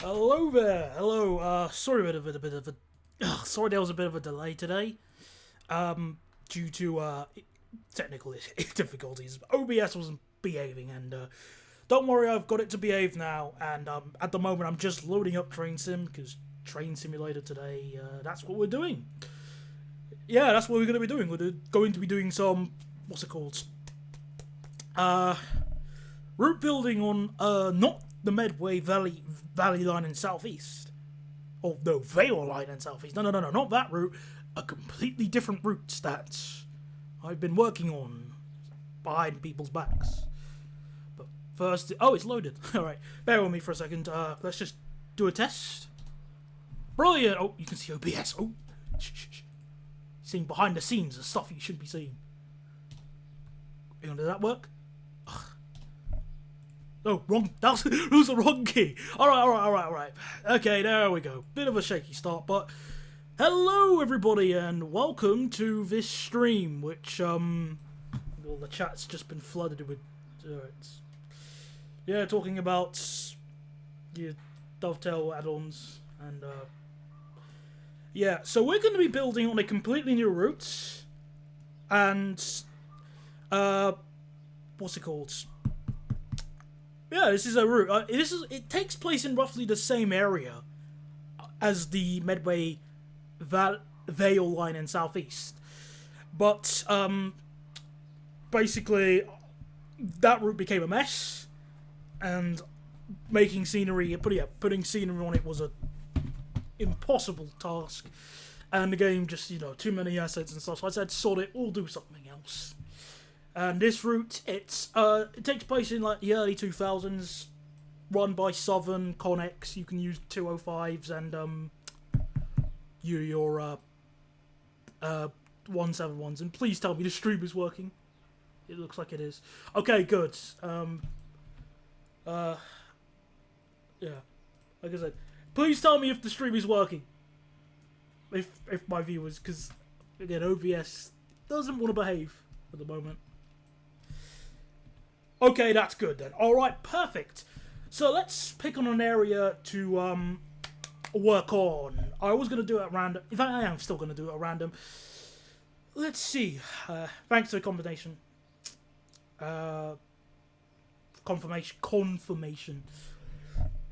Hello there. Hello. Sorry, sorry there was a bit of a delay today. Due to technical difficulties. OBS wasn't behaving, and don't worry, I've got it to behave now. And at the moment, I'm just loading up Train Sim because Train Simulator today. That's what we're doing. Yeah, that's what we're going to be doing. We're going to be doing some what's it called? Route building on not the Medway Valley line in southeast. Oh no, Vale line in southeast. No, not that route. A completely different route that I've been working on behind people's backs. But first, oh, it's loaded. All right, bear with me for a second. Let's just do a test. Brilliant. Oh, you can see OBS. Oh, shh. Seeing behind the scenes, the stuff you should be seeing. Hang on, did that work? Oh, wrong. That was the wrong key. All right. Okay, there we go. Bit of a shaky start, but hello everybody, and welcome to this stream, which well, the chat's just been flooded with. Talking about your Dovetail add-ons, and so we're going to be building on a completely new route, and what's it called? Yeah, this is a route. It takes place in roughly the same area as the Medway Vale line in southeast, but basically that route became a mess, and making scenery, putting scenery on it was a impossible task, and the game just too many assets and stuff. So I said, sod it, we'll do something else. And this route, it takes place in like the early 2000s, run by Southern Connex. You can use 205s and your 171s. And please tell me the stream is working. It looks like it is. Okay, good. Yeah, like I said, please tell me if the stream is working. If my viewers, because again, OBS doesn't want to behave at the moment. Okay, that's good then. Alright, perfect. So let's pick on an area to work on. I was going to do it at random. In fact, I am still going to do it at random. Let's see. Thanks to the combination. Confirmation.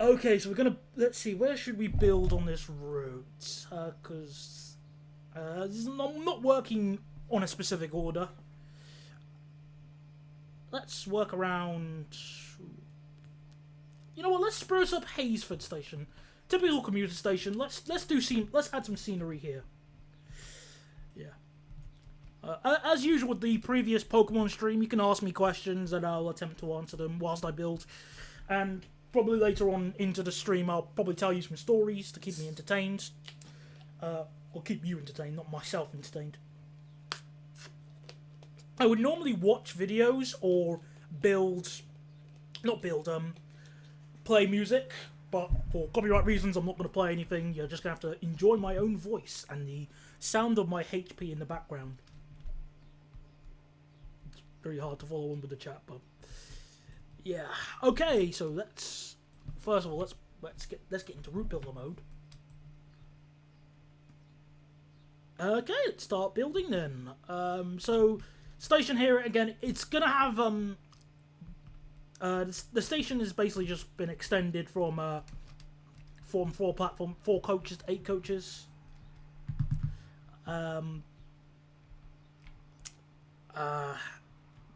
Okay, so we're going to... Let's see, where should we build on this route? Because I'm not working on a specific order. Let's work around. You know what? Let's spruce up Haysford Station, typical commuter station. Let's add some scenery here. Yeah. As usual with the previous Pokemon stream, you can ask me questions and I'll attempt to answer them whilst I build. And probably later on into the stream, I'll probably tell you some stories to keep me entertained. Or keep you entertained, not myself entertained. I would normally watch videos or play music, but for copyright reasons I'm not going to play anything. You're just going to have to enjoy my own voice and the sound of my HP in the background. It's very hard to follow on with the chat, but yeah. Okay, so let's get into route builder mode. Okay, let's start building then. So station here again, it's gonna have the station has basically just been extended from 4 coaches to 8 coaches. Well,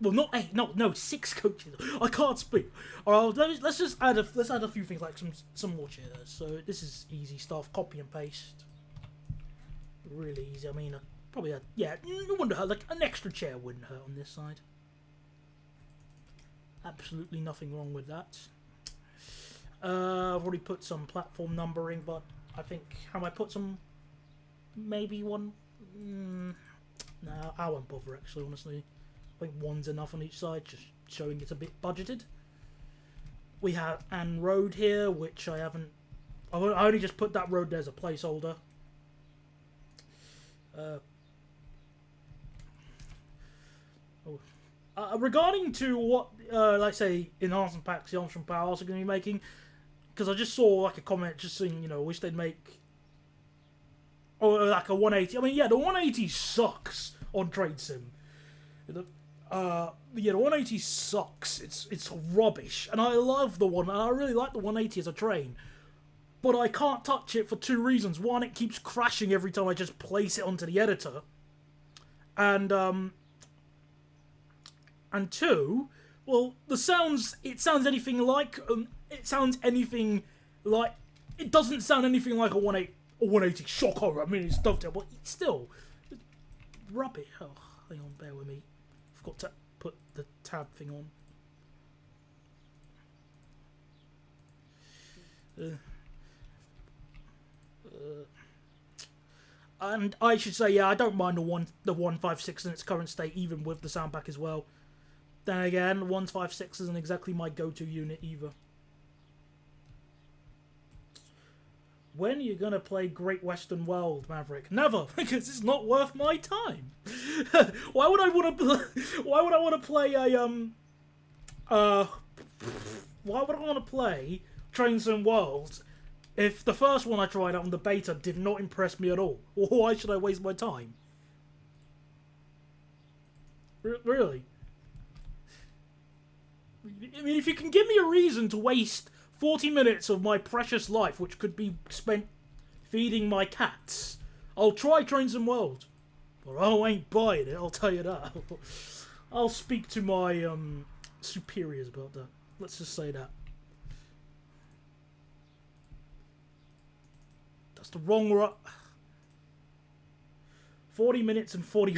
not 8, no, 6 coaches. I can't speak. All right, let's add a few things like some more chairs. So this is easy stuff. Copy and paste. Really easy. I mean, probably it wouldn't hurt. Like an extra chair wouldn't hurt on this side. Absolutely nothing wrong with that. I've already put some platform numbering, but I think I might put some. Maybe one. No, I won't bother actually. Honestly, I think one's enough on each side, just showing it's a bit budgeted. We have an road here, which I haven't. I only just put that road there as a placeholder. Regarding to what, like say, enhancement packs the Armstrong Power are also going to be making, because I just saw like a comment just saying, you know, wish they'd make, or like a 180. I mean, yeah, the 180 sucks on Train Sim. Yeah, the 180 sucks. It's rubbish, and I love the one. And I really like the 180 as a train, but I can't touch it for two reasons. One, it keeps crashing every time I just place it onto the editor, and two, well, it sounds anything like it doesn't sound anything like a 180 shock horror. I mean, it's dovetail, but it's still rubbish. Oh, hang on, bear with me. Forgot to put the tab thing on. And I should say, yeah, I don't mind the 156 in its current state, even with the sound pack as well. Then again, the 156 isn't exactly my go-to unit either. When are you gonna play Great Western World, Maverick? Never, because it's not worth my time. Why would I want to play a Why would I want to play Train Sim World if the first one I tried out on the beta did not impress me at all? Why should I waste my time? Really? I mean, if you can give me a reason to waste 40 minutes of my precious life, which could be spent feeding my cats, I'll try Train Sim World. But I ain't buying it, I'll tell you that. I'll speak to my superiors about that. Let's just say that. That's the wrong 40 minutes and 40...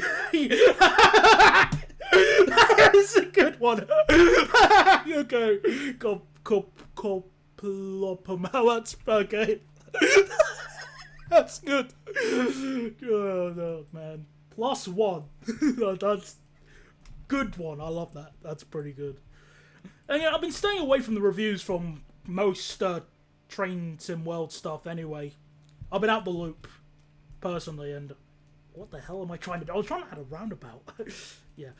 That's a good one. Okay. That's okay. That's good. Oh no, man. +1. That's good one. I love that. That's pretty good. And yeah, I've been staying away from the reviews from most Train Sim World stuff anyway. I've been out the loop, personally, and what the hell am I trying to do? I was trying to add a roundabout. Yeah.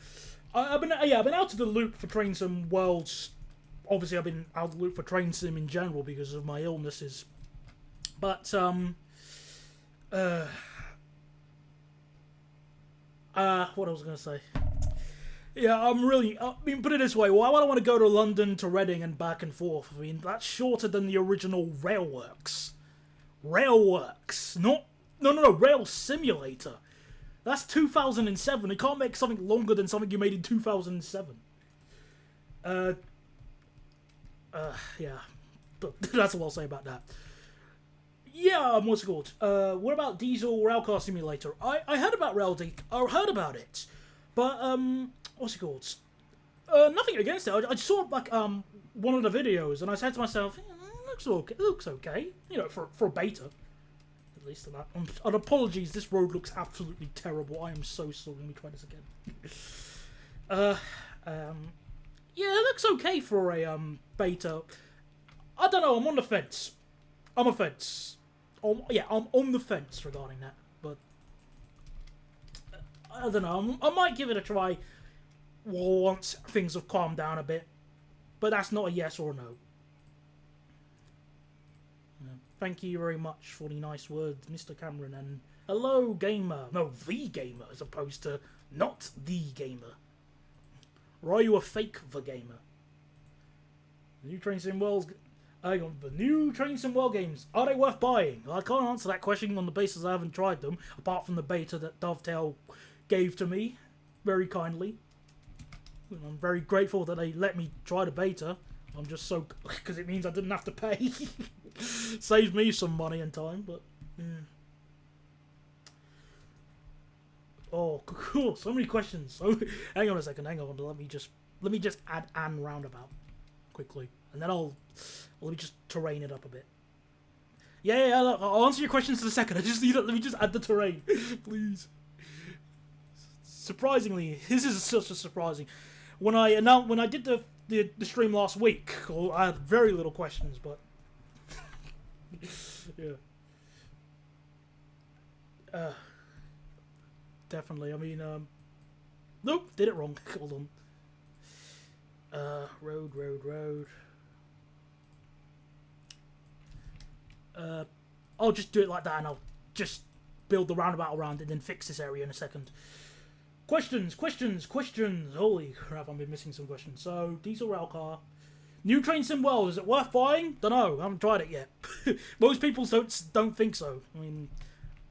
I've been out of the loop for Train Sim Worlds. Obviously, I've been out of the loop for Train Sim in general because of my illnesses. But what I was gonna say. Yeah, I mean, put it this way, why would I want to go to London to Reading and back and forth? I mean, that's shorter than the original Railworks. Railworks, no, Rail Simulator. That's 2007. You can't make something longer than something you made in 2007. Yeah. But that's all I'll say about that. Yeah, what's it called? What about Diesel Railcar Simulator? I heard about I heard about it. But, what's it called? Nothing against it. I saw, like, one of the videos, and I said to myself, it looks okay. You know, for a beta. At least on that. And apologies, this road looks absolutely terrible. I am so sorry. Let me try this again. Yeah, it looks okay for a beta. I don't know. I'm on the fence. I'm on the fence regarding that. But I don't know. I might give it a try once things have calmed down a bit. But that's not a yes or a no. Thank you very much for the nice words, Mr. Cameron, and hello, gamer. No, the gamer, as opposed to not the gamer. Or are you a fake the gamer? The new Train Sim World... Hang on, the new Train Sim World games, are they worth buying? I can't answer that question on the basis I haven't tried them, apart from the beta that Dovetail gave to me, very kindly. And I'm very grateful that they let me try the beta. I'm just so... because it means I didn't have to pay. Saved me some money and time, but... Yeah. Oh, cool. So many questions. So, hang on a second. Hang on. Let me just add an roundabout quickly, and then let me just terrain it up a bit. Yeah. Look, I'll answer your questions in a second. I just need. Let me just add the terrain, please. Surprisingly, this is such a surprising. When I did the stream last week, I had very little questions, but yeah. Definitely. I mean, nope, did it wrong. Hold on. Road. I'll just do it like that, and I'll just build the roundabout around it, and then fix this area in a second. Questions. Holy crap, I've been missing some questions. So, diesel rail car. New train sim world, is it worth buying? Dunno, I haven't tried it yet. Most people don't think so. I mean,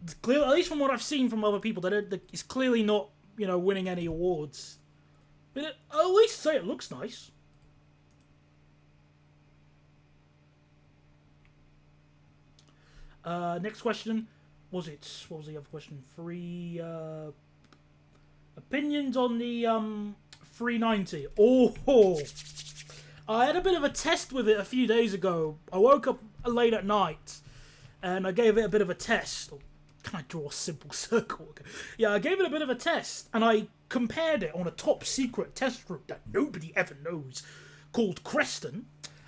it's clear, at least from what I've seen from other people, that it's clearly not, you know, winning any awards. But at least say it looks nice. Next question. What was the other question? Opinions on the 390. Oh, I had a bit of a test with it a few days ago. I woke up late at night and I gave it a bit of a test. Can I draw a simple circle? Yeah, I gave it a bit of a test and I compared it on a top secret test route that nobody ever knows called Creston.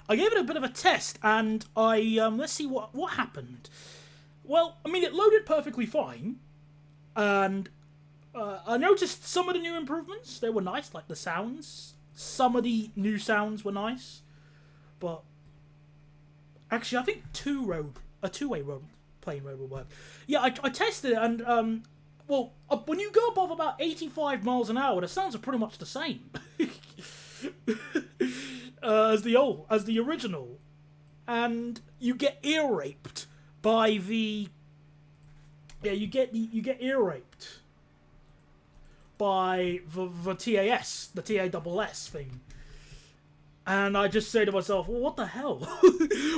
I gave it a bit of a test and I let's see what happened. Well, I mean, it loaded perfectly fine, and I noticed some of the new improvements. They were nice, like the sounds. Some of the new sounds were nice, but actually, I think a two-way plane road will work. Yeah, I tested it, and well, when you go above about 85 miles an hour, the sounds are pretty much the same as the original, and you get ear raped by the you get ear raped by the TAS, the TASS thing. And I just say to myself, well, what the hell?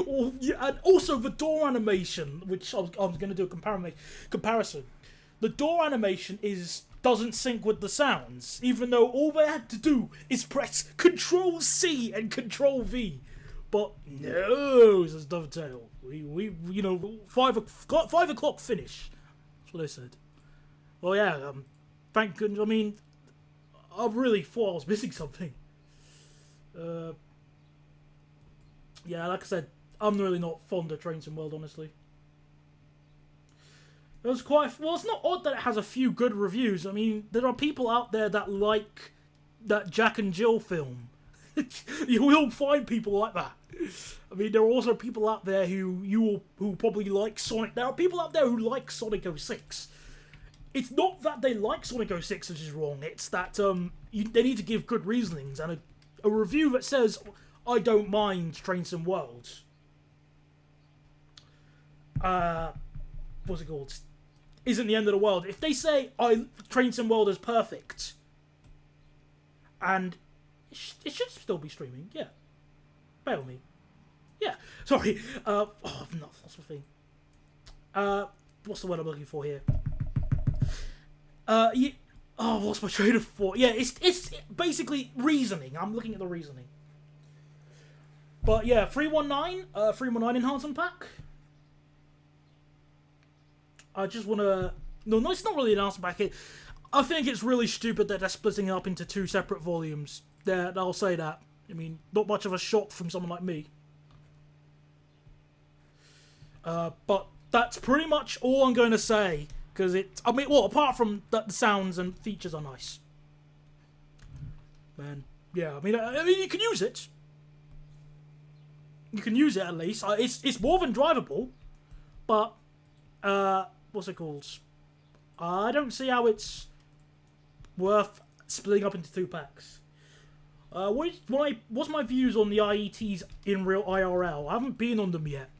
Well, yeah, and also the door animation, which I was going to do a comparison. The door animation doesn't sync with the sounds, even though all they had to do is press Control C and Control V. But no, says Dovetail. We you know, 5 o'clock finish. That's what I said. Well, yeah, thank goodness. I mean, I really thought I was missing something. Yeah, like I said, I'm really not fond of Train Sim World, honestly. It was well, it's not odd that it has a few good reviews. I mean, there are people out there that like that Jack and Jill film. You will find people like that. I mean, there are also people out there who probably like Sonic. There are people out there who like Sonic 06. It's not that they like Sonic 06 which is wrong. It's that they need to give good reasonings, and a review that says, I don't mind Train Sim World. What's it called? Isn't the end of the world. If they say, Train Sim World is perfect, and it should still be streaming, yeah. Bear with me. Yeah, sorry. No, that's the thing. What's the word I'm looking for here? Yeah. Oh, what's my train of thought? Yeah, it's basically reasoning. I'm looking at the reasoning. But yeah, 319 enhancement pack. I just want to... No, it's not really an enhancement pack. I think it's really stupid that they're splitting it up into 2 separate volumes. I'll say that. I mean, not much of a shock from someone like me. But that's pretty much all I'm going to say. Because I mean, well, apart from that, the sounds and features are nice. Man, yeah, I mean, you can use it. You can use it at least. It's more than drivable. But, what's it called? I don't see how it's worth splitting up into 2 packs. What's my views on the IETs in real IRL? I haven't been on them yet.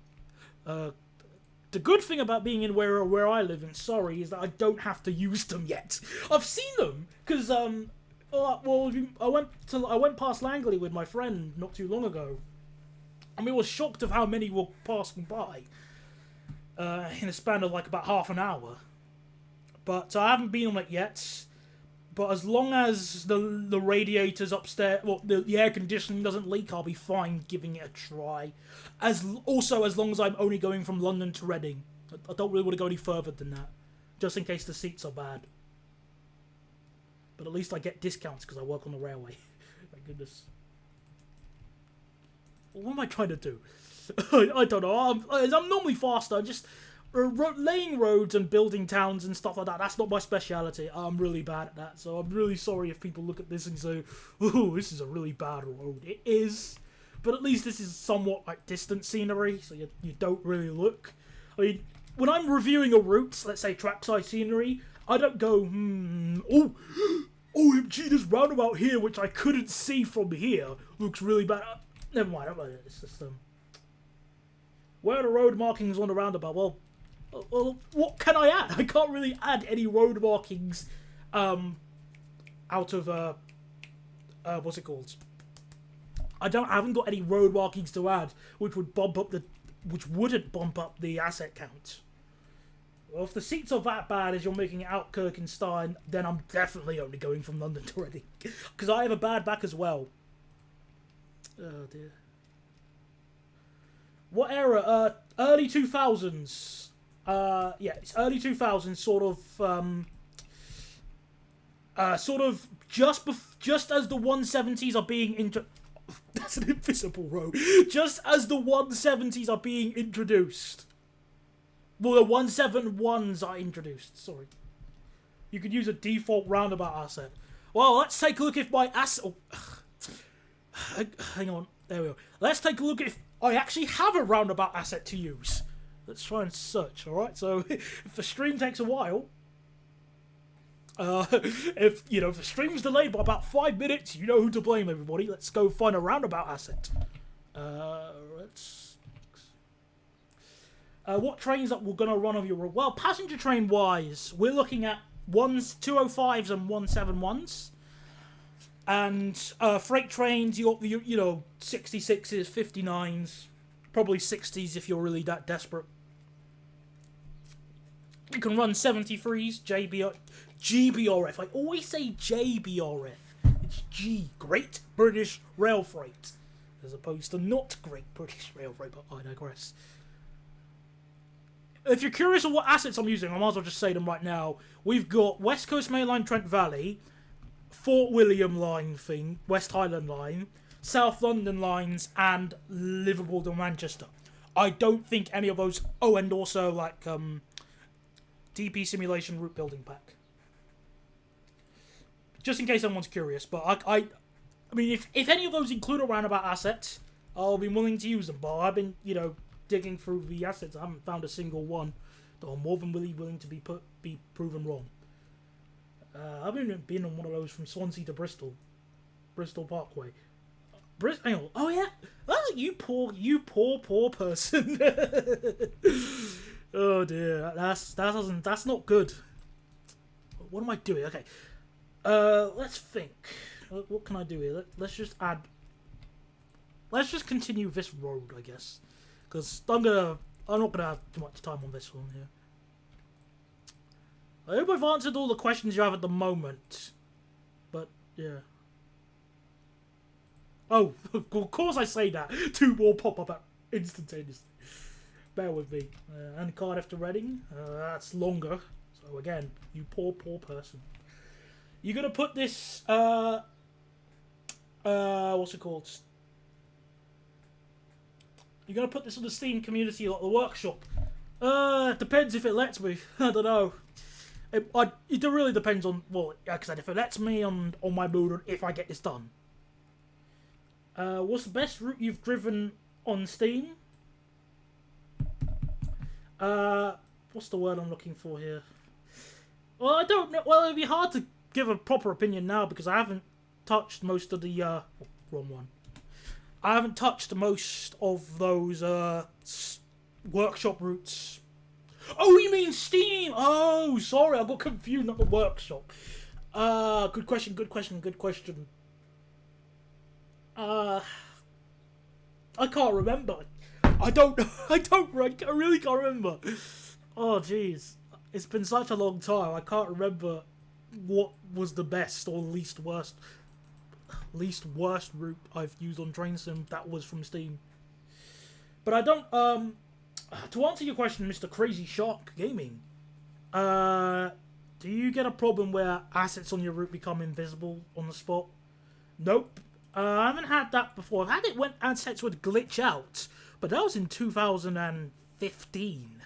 The good thing about being in where I live in Surrey is that I don't have to use them yet. I've seen them because I went past Langley with my friend not too long ago. I mean, I was shocked of how many were passing by in a span of like about half an hour. But I haven't been on it yet. But as long as the radiators upstairs, well, the air conditioning doesn't leak, I'll be fine giving it a try. As long as I'm only going from London to Reading. I don't really want to go any further than that. Just in case the seats are bad. But at least I get discounts because I work on the railway. Thank goodness. What am I trying to do? I don't know. I'm normally faster. Just... laying roads and building towns and stuff like that, that's not my speciality. I'm really bad at that, so I'm really sorry if people look at this and say, oh, this is a really bad road. It is, But at least this is somewhat like distant scenery, so you don't really look. I mean, when I'm reviewing a route, let's say trackside scenery, I don't go, oh, OMG, this roundabout here, which I couldn't see from here, looks really bad. Never mind, it's just, where are the road markings on the roundabout? Well, what can I add? I can't really add any road markings, out of, what's it called? I haven't got any road markings to add, which wouldn't bump up the asset count. Well, if the seats are that bad as you're making it out Kirkenstein, then I'm definitely only going from London to Reading. Because I have a bad back as well. Oh, dear. What era? Early 2000s. Yeah, it's early 2000s, sort of just as the 170s are being That's an invisible road. Just as the 170s are being introduced. Well, the 171s are introduced, sorry. You could use a default roundabout asset. Well, let's take a look if my asset... Oh, hang on, there we go. Let's take a look if I actually have a roundabout asset to use. Let's try and search, alright? So, if the stream takes a while... if the stream's delayed by about 5 minutes, you know who to blame, everybody. Let's go find a roundabout asset. What trains that we're gonna run over your road? Well, passenger train wise, we're looking at 205s and 171s, and freight trains. You got the 66s, 59s, probably 60s if you're really that desperate. You can run 73s, GBRF. I always say JBRF. It's G, Great British Rail Freight, as opposed to not Great British Rail Freight, but I digress. If you're curious on what assets I'm using, I might as well just say them right now. We've got West Coast Main Line Trent Valley, Fort William Line thing, West Highland Line, South London Lines, and Liverpool to Manchester. I don't think any of those... Oh, and also, like, DP Simulation Route Building Pack. Just in case someone's curious, but I mean, if any of those include a roundabout asset, I'll be willing to use them, but I've been, digging through the assets. I haven't found a single one that I'm more than willing to be proven wrong. I've been on one of those from Swansea to Bristol Parkway. Hang on. Oh yeah. Oh, you poor person. Oh dear. That's not good. What am I doing? Okay. Let's think. What can I do here? Let's just continue this road, I guess. Because I'm not gonna have too much time on this one here. I hope I've answered all the questions you have at the moment. But, yeah. Oh, of course I say that. 2 more pop up instantaneously. Bear with me. And Cardiff to Reading. That's longer. So again, you poor person. You're gonna put this, what's it called? You're going to put this on the Steam community, like the workshop. Depends if it lets me. I don't know. It really depends on, well, like I said, if it lets me on my mood, if I get this done. What's the best route you've driven on Steam? What's the word I'm looking for here? Well, I don't know. Well, it'd be hard to give a proper opinion now because I haven't touched most of the, wrong one. I haven't touched most of those workshop routes. Oh, you mean Steam? Oh, sorry, I got confused, not the workshop. Good question. I can't remember. I really can't remember. Oh, jeez. It's been such a long time, I can't remember what was the best or least worst route I've used on Train Sim that was from Steam. But I don't, to answer your question, Mr. Crazy Shark Gaming, do you get a problem where assets on your route become invisible on the spot? Nope. I haven't had that before. I've had it when assets would glitch out, but that was in 2015.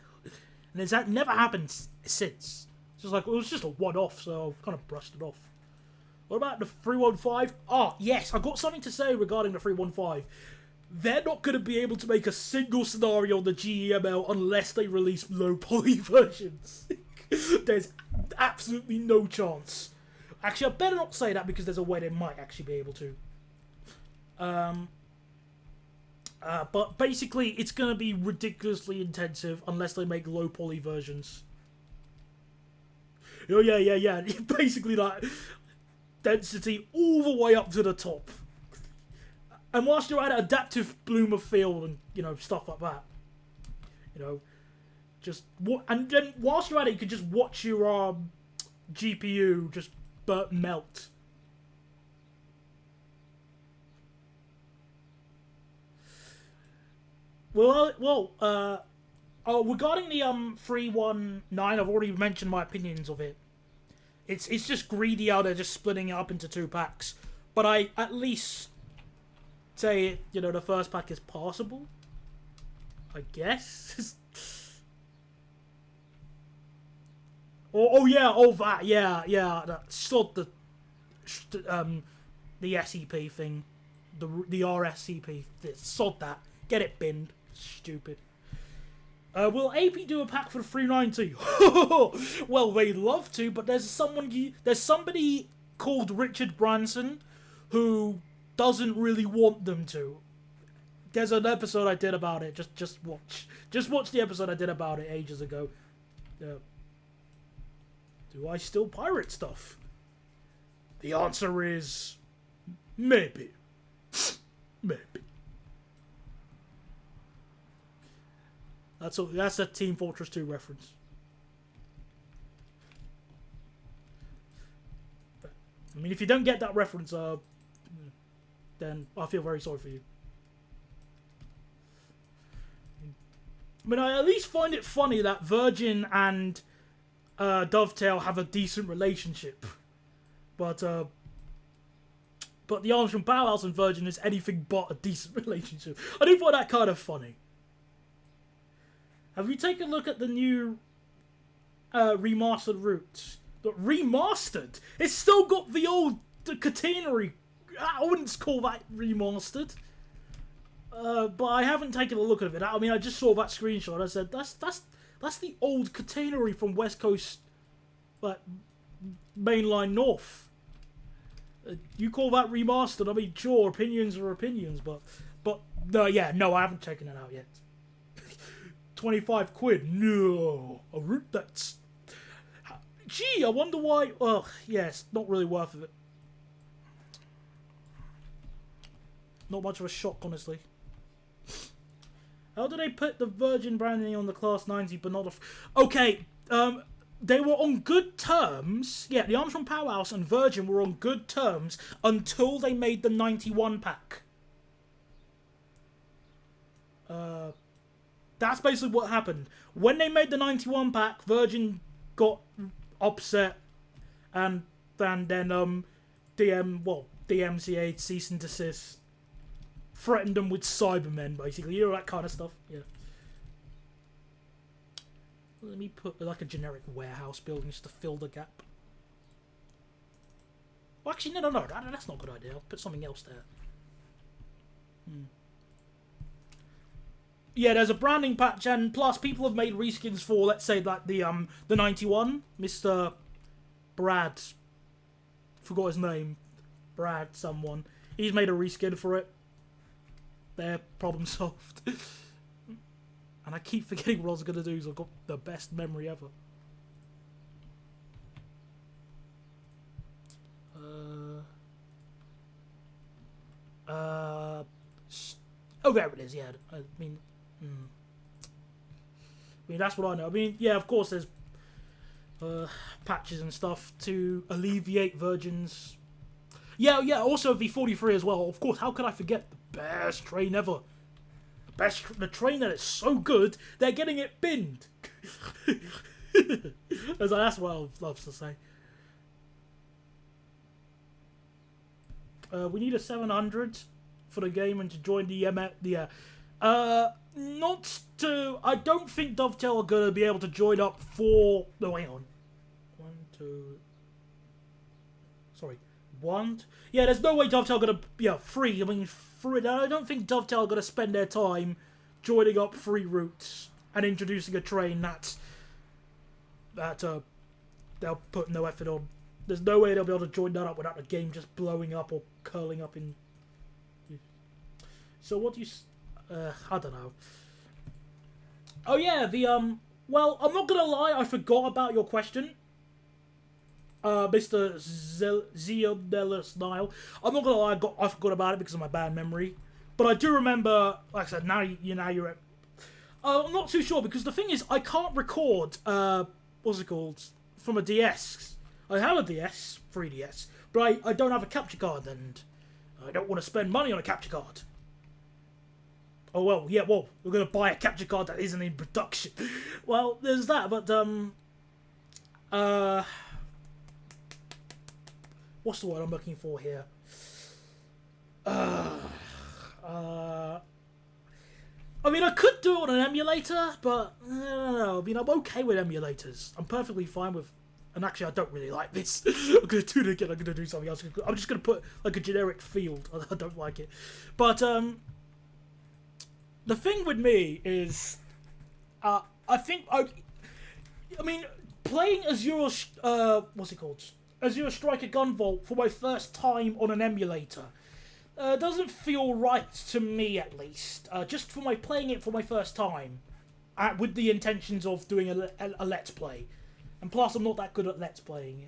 And it's never happened since. It was just a one-off, so I've kind of brushed it off. What about the 315? Oh, yes, I've got something to say regarding the 315. they're not going to be able to make a single scenario on the GEML unless they release low poly versions. There's absolutely no chance. Actually, I better not say that because there's a way they might actually be able to. But basically, it's going to be ridiculously intensive unless they make low poly versions. Oh, yeah. Basically, like, density all the way up to the top. And whilst you're at it, adaptive bloom of field and, you know, stuff like that. You know, just... And then whilst you're at it, you can just watch your GPU just melt. Regarding the 319, I've already mentioned my opinions of it. It's just greedy out there, just splitting it up into 2 packs. But I at least say, you know, the first pack is passable, I guess. That sort the SCP thing, the RSCP, sod that, get it binned, stupid. Will AP do a pack for the 390? Well, they'd love to, but there's somebody called Richard Branson who doesn't really want them to. There's an episode I did about it. Just watch the episode I did about it ages ago. Do I still pirate stuff? The answer is maybe. Maybe. That's a Team Fortress 2 reference. I mean, if you don't get that reference, then I feel very sorry for you. I mean, I at least find it funny that Virgin and Dovetail have a decent relationship, but the Arms from Powerhouse and Virgin is anything but a decent relationship. I do find that kind of funny. Have you taken a look at the new remastered routes? But remastered? It's still got the catenary. I wouldn't call that remastered. But I haven't taken a look at it. I mean, I just saw that screenshot. I said, that's the old catenary from West Coast, like, mainline north. You call that remastered? I mean, sure, opinions are opinions, but no, I haven't taken it out yet. 25 quid? No. A route that's... Gee, I wonder why... Oh, yes, not really worth it. Not much of a shock, honestly. How do they put the Virgin branding on the Class 90 but not... Okay, they were on good terms. Yeah, the Armstrong Powerhouse and Virgin were on good terms until they made the 91 pack. That's basically what happened. When they made the 91 pack, Virgin got upset, and then DMCA cease and desist, threatened them with Cybermen, basically, you know, that kind of stuff. Yeah. Let me put like a generic warehouse building just to fill the gap. Well, actually, no, that's not a good idea. I'll put something else there. Yeah, there's a branding patch, and plus people have made reskins for, let's say, like the 91, Mr. Brad, forgot his name, Brad someone. He's made a reskin for it. There, problem solved. And I keep forgetting what I was gonna do, so I've got the best memory ever. Oh, there it is. Yeah, I mean, that's what I know. I mean, yeah, of course, there's patches and stuff to alleviate Virgin's. Yeah. Also the 43 as well. Of course, how could I forget the best train ever? The train that is so good, they're getting it binned. That's what I love to say. We need a 700 for the game and to join the not to. I don't think Dovetail are gonna be able to join up for. No, hang on. 1, 2. Sorry, One, yeah. There's no way Dovetail gonna free. I mean, free. I don't think Dovetail gonna spend their time joining up free routes and introducing a train that they'll put no effort on. There's no way they'll be able to join that up without the game just blowing up or curling up in. So what do you? I don't know. Oh yeah, well, I'm not gonna lie. I forgot about your question, Mr. Zionelus Nile. I'm not gonna lie. I forgot about it because of my bad memory. But I do remember. Like I said, now you're. I'm not too sure because the thing is, I can't record. What's it called? From a DS. I have a DS, 3DS, but I don't have a capture card, and I don't want to spend money on a capture card. Oh well, yeah, well, we're gonna buy a capture card that isn't in production. Well, there's that, but what's the word I'm looking for here? I mean, I could do it on an emulator, but I don't know. I mean, I'm okay with emulators. I'm perfectly fine with. And actually, I don't really like this. I'm gonna do it again. I'm gonna do something else. I'm just gonna put like a generic field. I don't like it. But the thing with me is, I think I mean, playing Azure. What's it called? Azure Striker Gunvolt for my first time on an emulator. Doesn't feel right to me, at least. Just for playing it for my first time, with the intentions of doing a let's play. And plus, I'm not that good at let's playing.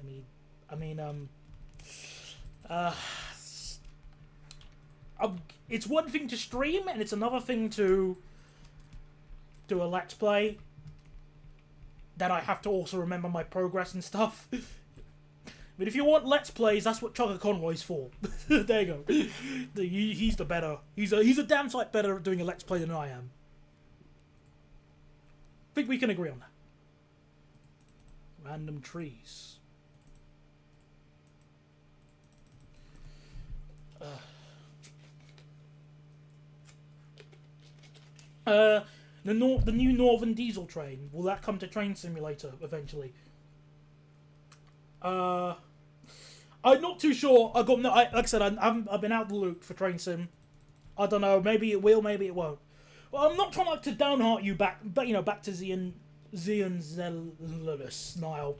It's one thing to stream, and it's another thing to do a let's play. Then I have to also remember my progress and stuff. But if you want let's plays, that's what Chugga Conroy's for. There you go. He's the better. He's a damn sight better at doing a let's play than I am. I think we can agree on that. Random trees. The new Northern Diesel train, will that come to Train Simulator eventually? I'm not too sure. Like I said, I've been out the loop for Train Sim. I don't know. Maybe it will. Maybe it won't. Well, I'm not trying to downheart you back, but back to Zion Zelus Nile.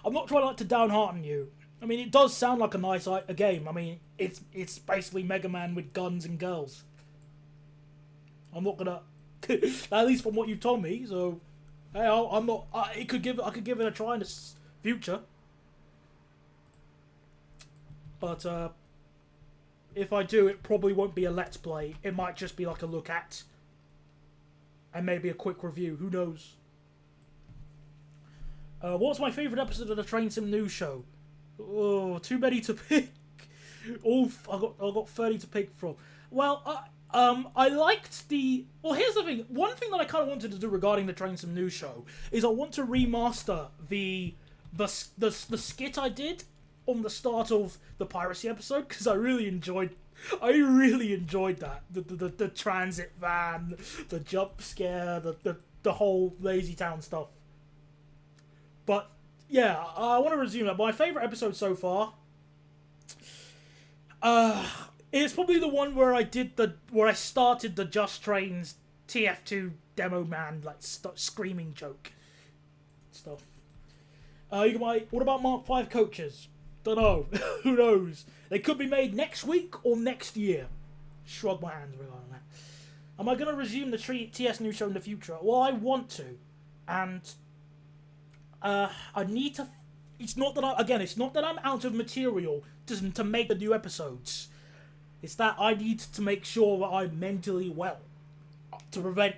I'm not trying to downhearten you. I mean, it does sound like a nice game. I mean, it's basically Mega Man with guns and girls. I'm not gonna, at least from what you've told me. So, hey, I'm not. I could give it a try in the future. But if I do, it probably won't be a let's play. It might just be like a look at, and maybe a quick review. Who knows? What's my favourite episode of the Train Sim News Show? Oh, too many to pick. I got 30 to pick from. Well, I liked the. Well, here's the thing. One thing that I kind of wanted to do regarding the Train Sim News Show is I want to remaster the skit I did on the start of the piracy episode, because I really enjoyed that. The transit van, the jump scare, the whole Lazy Town stuff. But yeah, I want to resume that. My favourite episode so far, it's probably the one where I started the Just Trains TF2 demo man screaming joke stuff. What about Mark 5 coaches? Don't know. Who knows? They could be made next week or next year. Shrug my hands regarding that. Am I going to resume the TS News Show in the future? Well, I want to, and I need to. It's not that I'm out of material to make the new episodes. It's that I need to make sure that I'm mentally well to prevent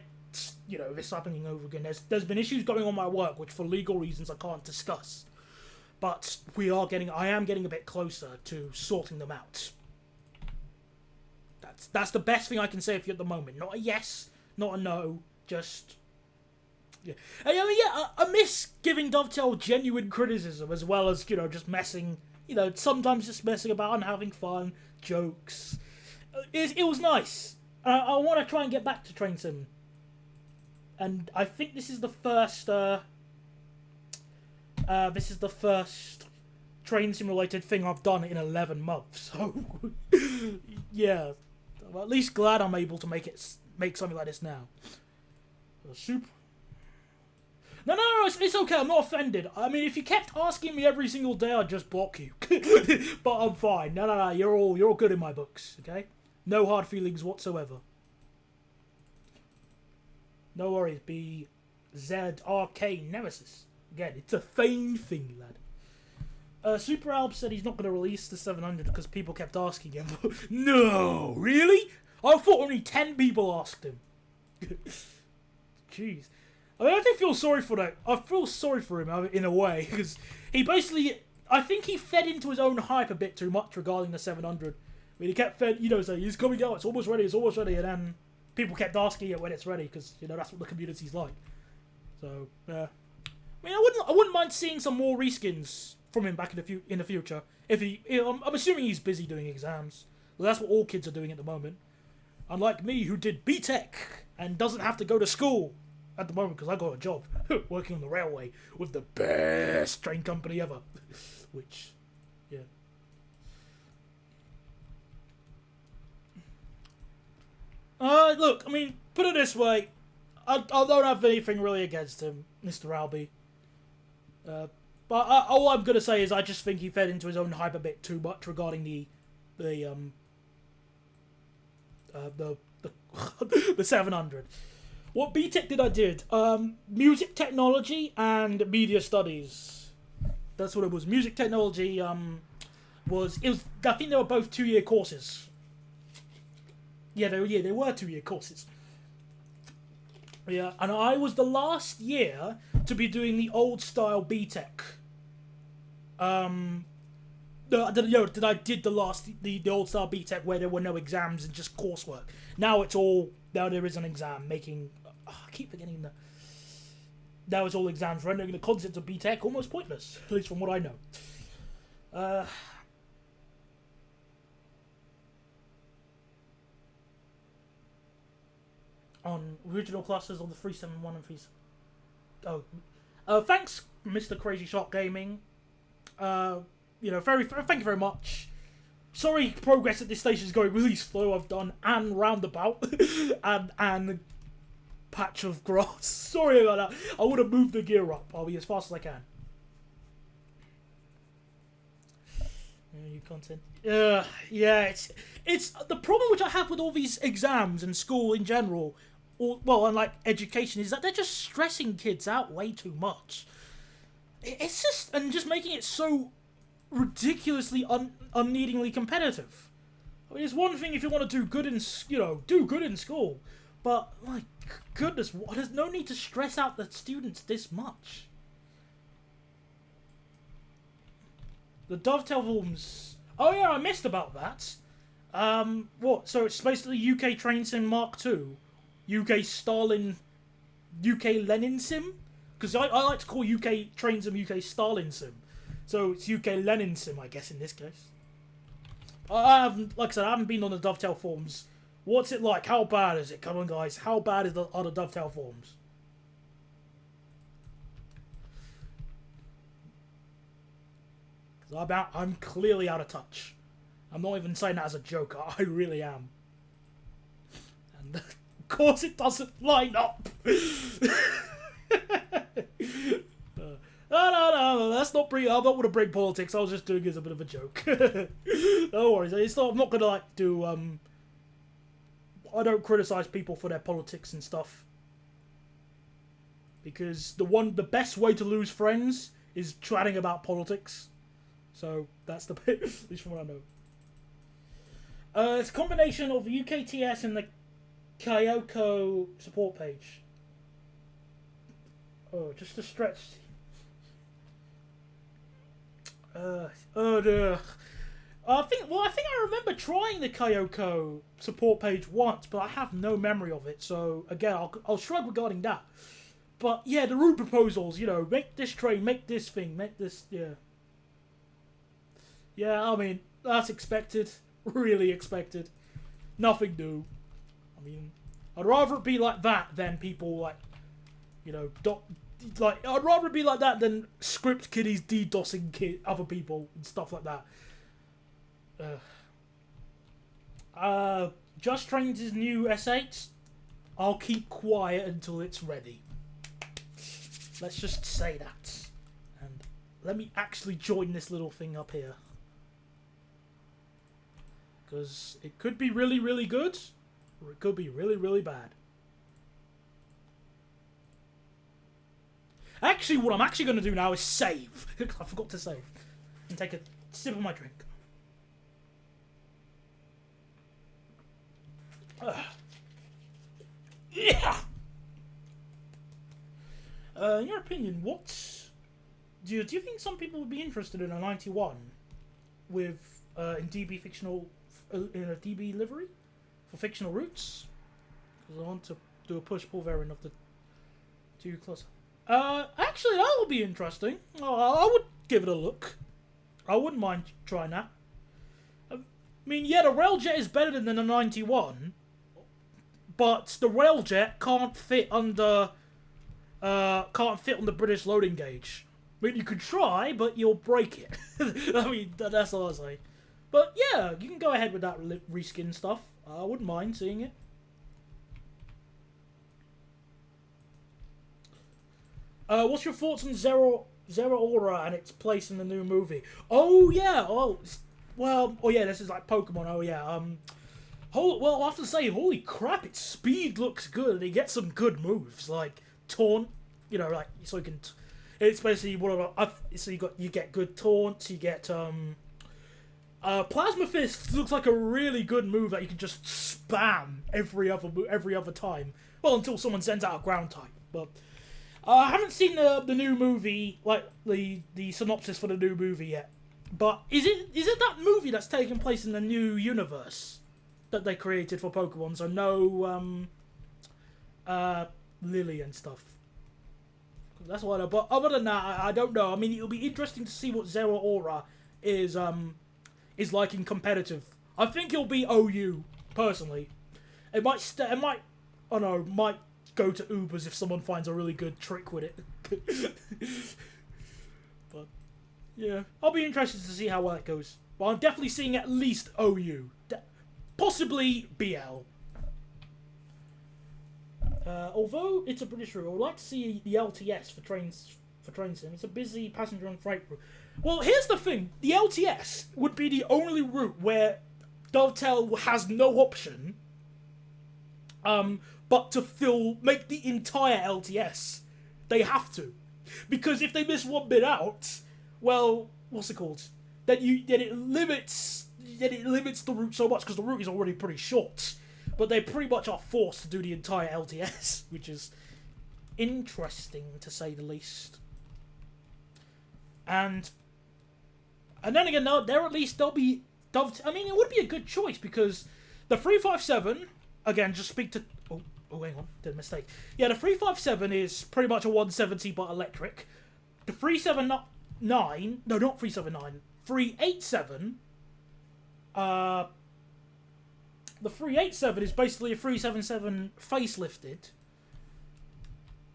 this happening over again. There's been issues going on my work which for legal reasons I can't discuss. But I am getting a bit closer to sorting them out. That's the best thing I can say for you at the moment. Not a yes, not a no, just yeah. I miss giving Dovetail genuine criticism as well as just messing. Sometimes just messing about and having fun, jokes. It was nice. I want to try and get back to Train Sim, and I think this is the first. This is the first train simulated thing I've done in 11 months. So, yeah. I'm at least glad I'm able to make something like this now. Super. No, it's okay. I'm not offended. I mean, if you kept asking me every single day, I'd just block you. But I'm fine. No. You're all good in my books. Okay. No hard feelings whatsoever. No worries. BZRK Nemesis. Again, it's a feigned thing, lad. Super Alb said he's not going to release the 700 because people kept asking him. No, really? I thought only 10 people asked him. Jeez. I mean, I do feel sorry for that. I feel sorry for him in a way, because he basically, I think he fed into his own hype a bit too much regarding the 700. I mean, he kept saying, he's coming out, it's almost ready, and then people kept asking it when it's ready, because, that's what the community's like. So, yeah. I mean, I wouldn't mind seeing some more reskins from him back in the future. If I'm assuming he's busy doing exams. Well, that's what all kids are doing at the moment. Unlike me, who did BTEC and doesn't have to go to school at the moment because I got a job working on the railway with the best train company ever. Which, yeah. Look, I mean, put it this way. I don't have anything really against him, Mr. Albie. But all I'm gonna say is I just think he fed into his own hype a bit too much regarding the 700. What BTEC I did? Music technology and media studies. That's what it was. Music technology was I think they were both 2-year courses. Yeah, they were 2-year courses. Yeah, and I was the last year to be doing the old style BTEC. I did the old style BTEC where there were no exams and just coursework. Now there is an exam making. I keep forgetting that. Now it's all exams, rendering the concept of BTEC almost pointless, at least from what I know. On original classes on the 371 and 3. Thanks, Mr. Crazy Shot Gaming. Thank you very much. Sorry, progress at this station is going really slow. I've done and roundabout and patch of grass. Sorry about that. I would have moved the gear up. I'll be as fast as I can. New content. Yeah, it's the problem which I have with all these exams and school in general, and like education, is that they're just stressing kids out way too much. It's just making it so ridiculously unneedingly competitive. I mean, it's one thing if you want to do good in school, but my goodness, there's no need to stress out the students this much. The Dovetail forms. Oh yeah, I missed about that. What? So it's basically UK Train Sim Mark II, UK Lenin Sim. Because I like to call UK Train Sim UK Stalin Sim. So it's UK Lenin Sim, I guess, in this case. I haven't been on the Dovetail forums. What's it like? How bad is it? Come on, guys. How bad are the Dovetail forums? I'm clearly out of touch. I'm not even saying that as a joke. I really am. And of course it doesn't line up. No, let's not bring. I'm not going to bring politics. I was just doing it as a bit of a joke. No worries. I'm not going to do. I don't criticize people for their politics and stuff. Because the best way to lose friends is chatting about politics. So that's the bit, at least from what I know. It's a combination of UKTS and the Kyoko support page. Oh, just to stretch. Dear. I think I remember trying the Kyoko support page once, but I have no memory of it. So again, I'll shrug regarding that. But yeah, the route proposals. Make this train, make this thing, make this. Yeah. Yeah, I mean, that's expected. Really expected. Nothing new. I mean, I'd rather it be like that than people like, I'd rather be like that than script kiddies DDoSing other people and stuff like that. Just Trains' new S8. I'll keep quiet until it's ready. Let's just say that. And let me actually join this little thing up here. Because it could be really, really good, or it could be really, really bad. Actually, what I'm actually going to do now is save. I forgot to save. And take a sip of my drink. Yeah! In your opinion, do you think some people would be interested in a 91 with in DB fictional in a DB livery for fictional routes? Because I want to do a push-pull variant of the 2 class. Actually, that would be interesting. I would give it a look. I wouldn't mind trying that. I mean, yeah, the Railjet is better than the 91, but the Railjet can't fit on the British loading gauge. I mean, you could try, but you'll break it. I mean, that's all I say. But yeah, you can go ahead with that reskin stuff. I wouldn't mind seeing it. What's your thoughts on Zero Aura and its place in the new movie? Oh yeah, this is like Pokemon. Oh yeah, well, I have to say, holy crap, its speed looks good, and it gets some good moves like taunt. You know, like so you can. It's basically so you get good taunts. You get Plasma Fist looks like a really good move that you can just spam every other time. Well, until someone sends out a ground type, but. I haven't seen the new movie, like the synopsis for the new movie yet. But is it that movie that's taking place in the new universe that they created for Pokemon? So no Lily and stuff. That's what I know. But other than that, I don't know. I mean, it'll be interesting to see what Zero Aura is like in competitive. I think it'll be OU personally. It might go to Ubers if someone finds a really good trick with it. But yeah, I'll be interested to see how well it goes. But I'm definitely seeing at least OU, possibly BL. Although it's a British route, I would like to see the LTS for train sim. It's a busy passenger and freight route. Well, here's the thing: the LTS would be the only route where Dovetail has no option. But to make the entire LTS, they have to, because if they miss one bit out, well, what's it called? Then it limits the route so much because the route is already pretty short. But they pretty much are forced to do the entire LTS, which is interesting to say the least. And then again, they'll be. I mean, it would be a good choice because the 357 again. Just speak to. Oh, hang on, did a mistake. Yeah, the 357 is pretty much a 170 but electric. The 379, no, not 379, 387. The 387 is basically a 377 facelifted.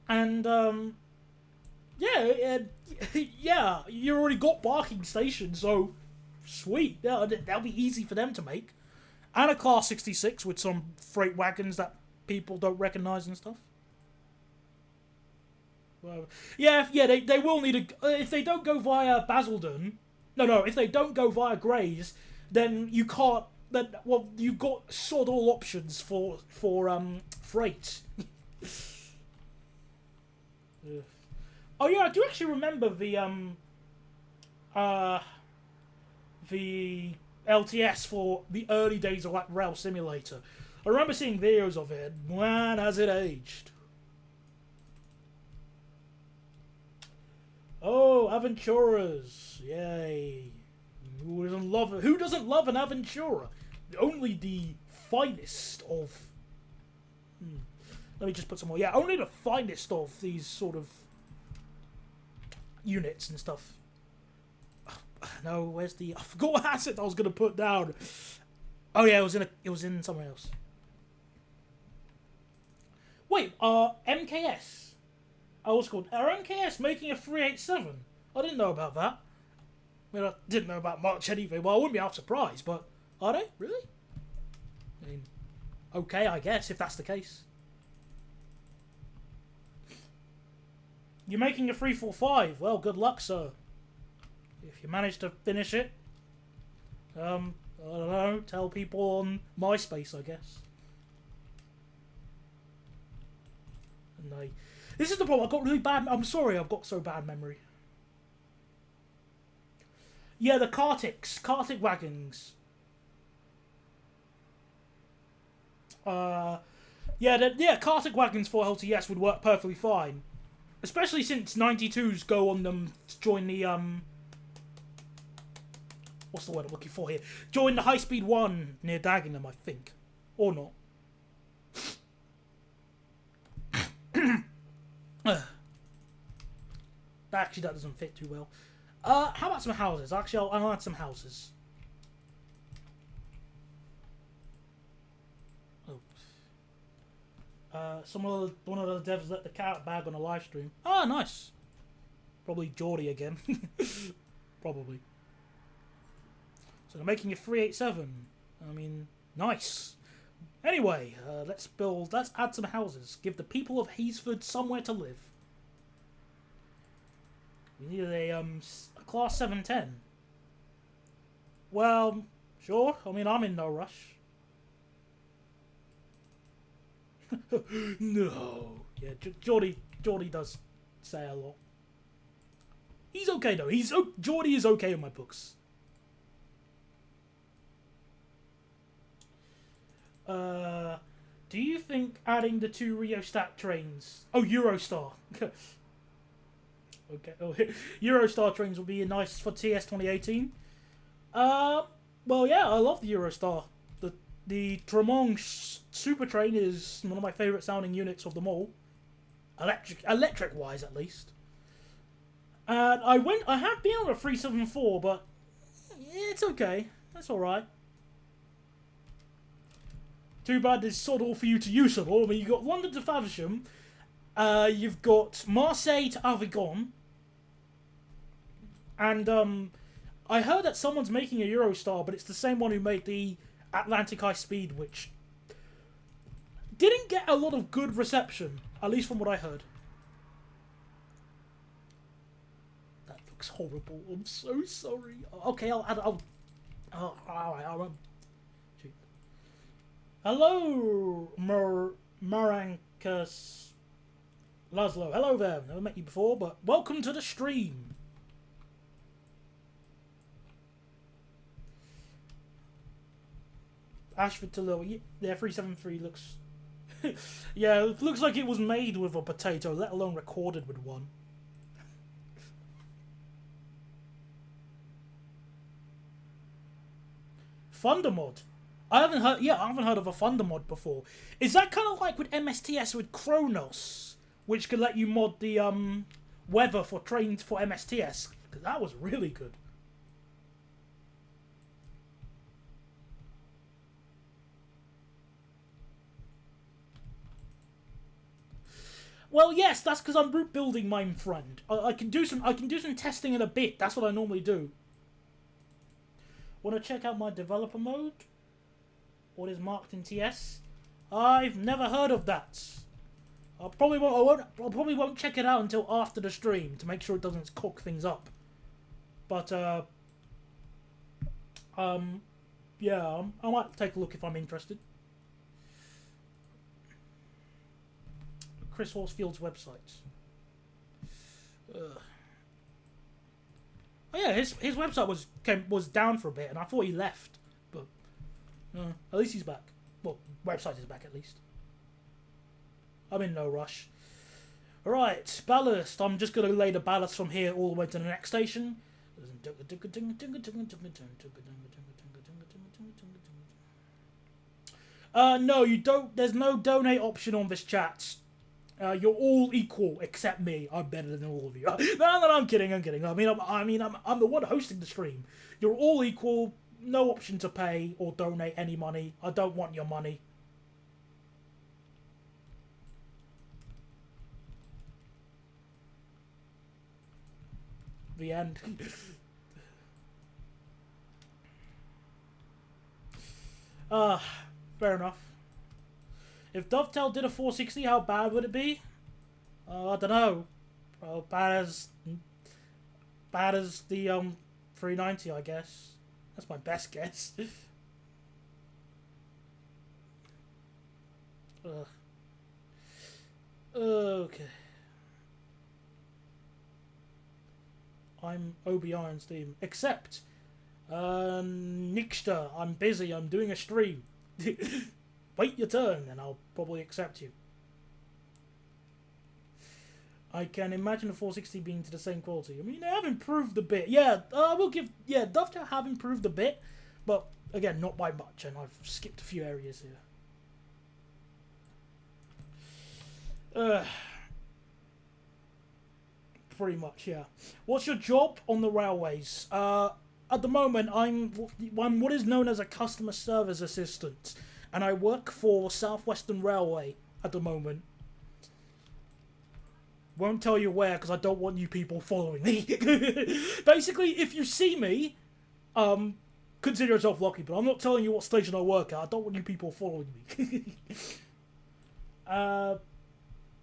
And yeah, you already got barking stations, so sweet. That'll be easy for them to make. And a Class 66 with some freight wagons that people don't recognise and stuff. Well, yeah, they will need if they don't go via Basildon. If they don't go via Grays, then you can't. Well, you've got sod all options for freight. Oh yeah, I do actually remember the LTS for the early days of like Rail Simulator. I remember seeing videos of it. Man, has it aged. Oh, Aventuras. Yay. Who doesn't love an Aventura? Only the finest of... Let me just put some more. Yeah, only the finest of these sort of units and stuff. No, where's the... I forgot what asset I was going to put down. Oh yeah, it was in somewhere else. Wait, MKS. Oh, what's called? Are MKS making a 387? I didn't know about that. I mean, I didn't know about much anyway. Well, I wouldn't be half surprised, but are they? Really? I mean, okay, I guess, if that's the case. You're making a 345. Well, good luck, sir. If you manage to finish it, I don't know, tell people on MySpace, I guess. And this is the problem, I've got really bad, I'm sorry, I've got so bad memory. Yeah, the Kartik wagons. Yeah, Kartik wagons for LTS would work perfectly fine. Especially since 92s go on them to join the, what's the word I'm looking for here? Join the high-speed one near Dagenham, I think. Or not. Actually, that doesn't fit too well. How about some houses? Actually, I'll add some houses. Oh. One of the devs let the cat out bag on a live stream. Ah, nice. Probably Geordie again. Probably. So they're making a 387. I mean, nice. Anyway, let's add some houses. Give the people of Haysford somewhere to live. We need a class 710. Well, sure. I mean, I'm in no rush. No. Yeah, Geordie does say a lot. He's okay though. Geordie is okay in my books. Do you think adding the 2 Rheostat trains... Oh, Eurostar. Okay. Oh, Eurostar trains will be nice for TS2018. Well, yeah, I love the Eurostar. The Tremont Super Train is one of my favourite sounding units of them all. Electric-wise, at least. And I have been on a 374, but it's okay. That's alright. Too bad it's sod all for you to use them all. I mean, you've got London to Faversham, you've got Marseille to Avignon, and I heard that someone's making a Eurostar, but it's the same one who made the Atlantic High Speed, which didn't get a lot of good reception, at least from what I heard. That looks horrible. I'm so sorry. Okay, I'll alright, I won't. Hello, Marankas Laszlo. Hello there. Never met you before, but welcome to the stream. Ashford to Lille. Yeah, 373 looks... yeah, it looks like it was made with a potato, let alone recorded with one. Thundermod. I haven't heard of a Thundermod before. Is that kind of like with MSTS with Kronos, which could let you mod the weather for trains for MSTS? Because that was really good. Well, yes, that's because I'm route building, my friend. I can do some testing in a bit. That's what I normally do. Want to check out my developer mode? What is marked in TS? I've never heard of that. I probably won't check it out until after the stream to make sure it doesn't cook things up. But yeah, I might take a look if I'm interested. Chris Horsfield's website. Oh yeah, his website was down for a bit, and I thought he left, but at least he's back. Well, website is back at least. I'm in no rush. Alright, ballast. I'm just going to lay the ballast from here all the way to the next station. No, you don't. There's no donate option on this chat. You're all equal except me. I'm better than all of you. No, I'm kidding. I'm kidding. I'm the one hosting the stream. You're all equal. No option to pay or donate any money. I don't want your money. The end. Fair enough. If Dovetail did a 460, how bad would it be? I don't know. Bad as the 390, I guess. That's my best guess. Okay. I'm OBI on Steam. Except, Nixter, I'm busy, I'm doing a stream. Wait your turn, and I'll probably accept you. I can imagine the 460 being to the same quality. I mean, they have improved a bit. Yeah, I will give... Yeah, Dovetail have improved a bit, but, again, not by much, and I've skipped a few areas here. Pretty much, yeah. What's your job on the railways? At the moment, I'm what is known as a customer service assistant, and I work for South Western Railway at the moment. Won't tell you where because I don't want you people following me. Basically, if you see me, consider yourself lucky, but I'm not telling you what station I work at. I don't want you people following me.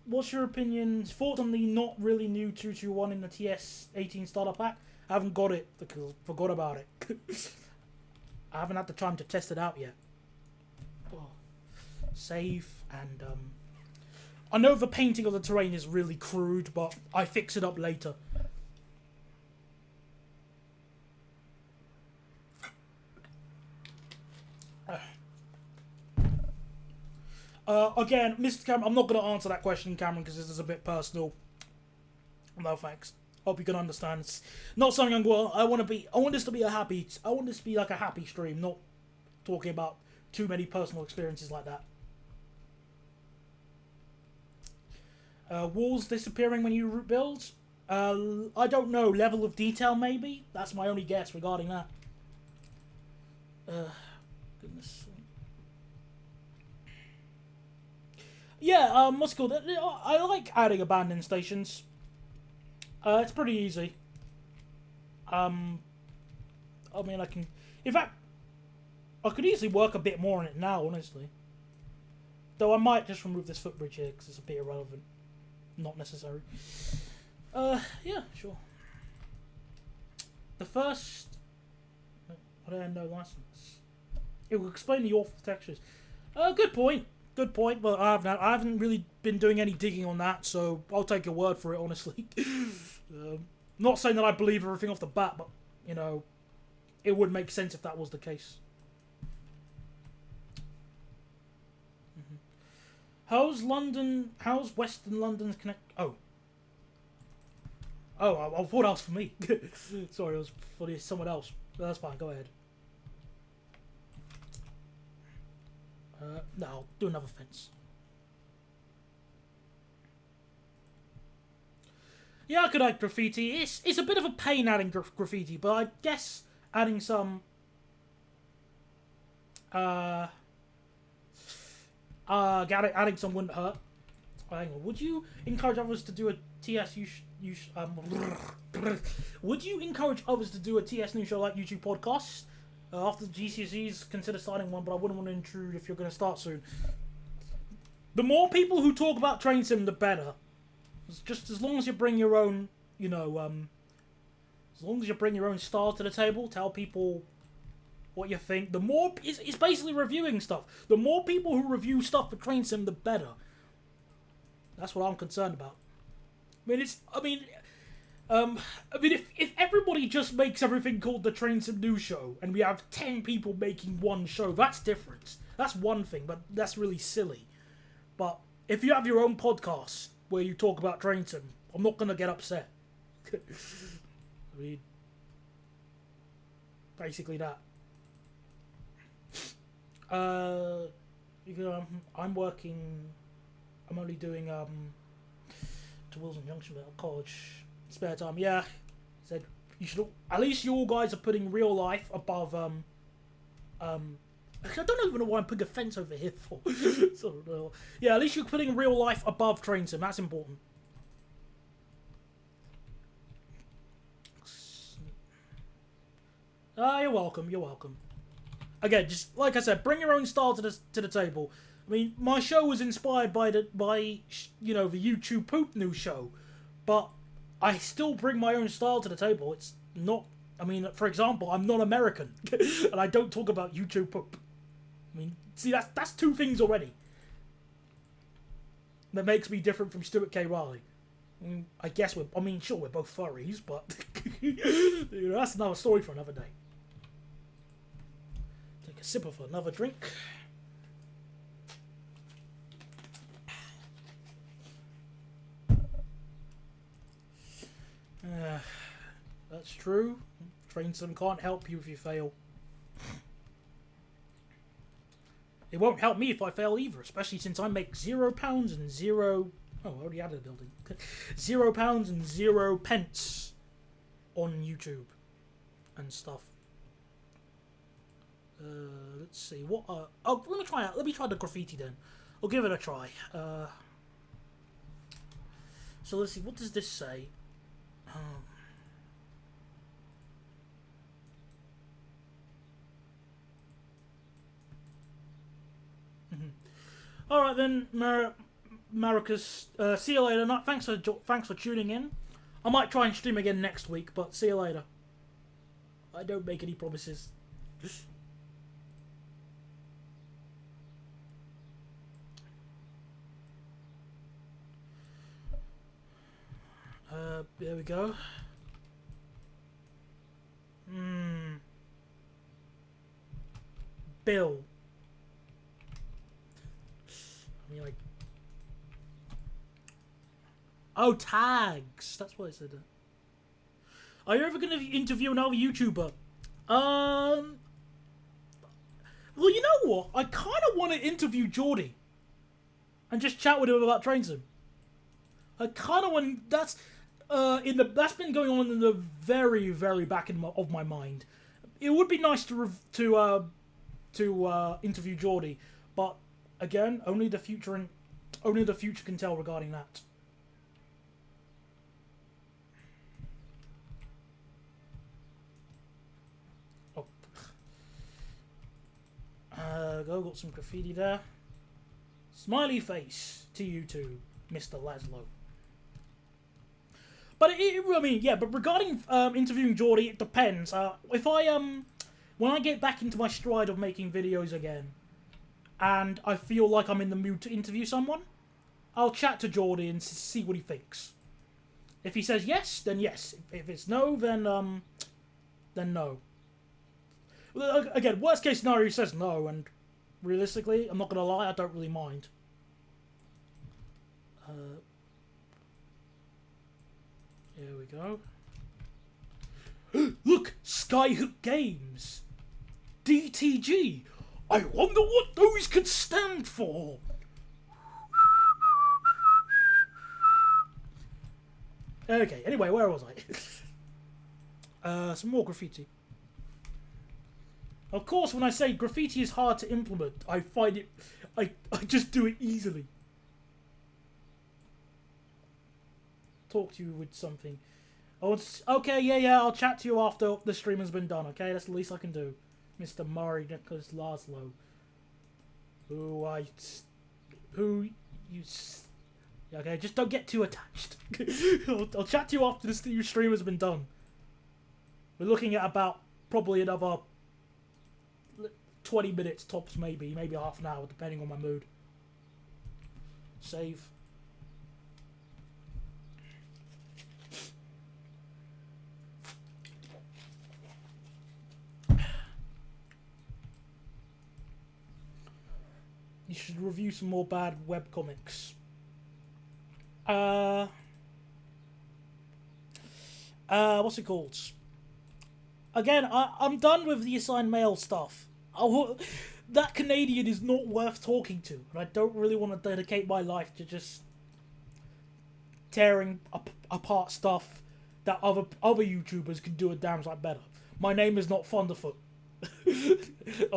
What's your opinion? Thoughts on the not really new 221 in the TS18 starter pack? I haven't got it because I forgot about it. I haven't had the time to test it out yet. Oh. Save and I know the painting of the terrain is really crude, but I fix it up later. Again, Mr. Cameron, I'm not going to answer that question, Cameron, because this is a bit personal. No thanks. Hope you can understand. It's not something I'm going. I want this to be a happy. I want this to be like a happy stream, not talking about too many personal experiences like that. Walls disappearing when you root builds? I don't know. Level of detail, maybe? That's my only guess regarding that. Goodness. Yeah, what's it called? I like adding abandoned stations. It's pretty easy. I mean, I can... In fact, I could easily work a bit more on it now, honestly. Though I might just remove this footbridge here, because it's a bit irrelevant. Not necessary. Yeah, sure. The first... I don't know license. It will explain the awful textures. Good point. Good point, but I haven't really been doing any digging on that, so I'll take your word for it, honestly. Not saying that I believe everything off the bat, but, you know, it would make sense if that was the case. How's Western London's connect... Oh, I thought that was for me. Sorry, it was for someone else. But that's fine, go ahead. No, I'll do another fence. Yeah, I could add graffiti. It's a bit of a pain adding graffiti, but I guess adding some... adding some wouldn't hurt. Hang on. Would you encourage others to do a TS would you encourage others to do a TS News Show like YouTube podcast? After the GCSEs, consider starting one, but I wouldn't want to intrude if you're going to start soon. The more people who talk about Train Sim, the better. It's just as long as you bring your own, you know, as long as you bring your own style to the table, tell people what you think. The more it's basically reviewing stuff. The more people who review stuff for Train Sim, the better. That's what I'm concerned about. If everybody just makes everything called the Train Sim News Show, and we have 10 people making one show, that's different. That's one thing, but that's really silly. But if you have your own podcast where you talk about Train Sim, I'm not gonna get upset. I mean, basically that. I'm only doing to Wilson Junction at college. Spare time, yeah. Said you should. At least you all guys are putting real life above. I don't even know why I'm putting a fence over here for. So, yeah, at least you're putting real life above Train Sim. That's important. You're welcome. You're welcome. Again, just like I said, bring your own style to the table. I mean, my show was inspired by the YouTube Poop News show, but I still bring my own style to the table. It's not. I mean, for example, I'm not American, and I don't talk about YouTube poop. I mean, see, that's two things already that makes me different from Stuart K. Riley. I guess we're both furries, but that's another story for another day. Take a sip of another drink. That's true. Trainsim can't help you if you fail. It won't help me if I fail either, especially since I make £0 and zero... Oh, I already added a building. £0 and 0 pence on YouTube and stuff. Let's see what. Oh, let me try out. Let me try the graffiti then. I'll give it a try. So let's see. What does this say? All right then, Marcus. See you later. Thanks for tuning in. I might try and stream again next week, but see you later. I don't make any promises. There we go. Bill. I mean, like... Oh, tags! That's what I said. Are you ever going to interview another YouTuber? Well, you know what? I kind of want to interview Geordie. And just chat with him about Train Sim. I kind of want... That's been going on in the very, very back of my mind. It would be nice to interview Geordie, but again, only the future can tell regarding that. Oh, got some graffiti there. Smiley face to you too, Mr. Laszlo. But but regarding interviewing Geordie, it depends. If when I get back into my stride of making videos again, and I feel like I'm in the mood to interview someone, I'll chat to Geordie and see what he thinks. If he says yes, then yes. If it's no, then no. Again, worst case scenario, he says no, and realistically, I'm not gonna lie, I don't really mind. Here we go. Look! Skyhook Games! DTG! I wonder what those could stand for! Okay, anyway, where was I? Some more graffiti. Of course, when I say graffiti is hard to implement, I find it... I just do it easily. Talk to you with something. Oh, okay, yeah, I'll chat to you after the stream has been done, okay? That's the least I can do. Mr. Murray Nicholas Laszlo. Okay, just don't get too attached. I'll chat to you after this stream has been done. We're looking at about probably another 20 minutes tops, maybe half an hour, depending on my mood. Save. You should review some more bad webcomics. What's it called? Again, I'm done with the assigned mail stuff. That Canadian is not worth talking to, and I don't really want to dedicate my life to just tearing apart stuff that other YouTubers can do a damn sight better. My name is not Thunderfoot.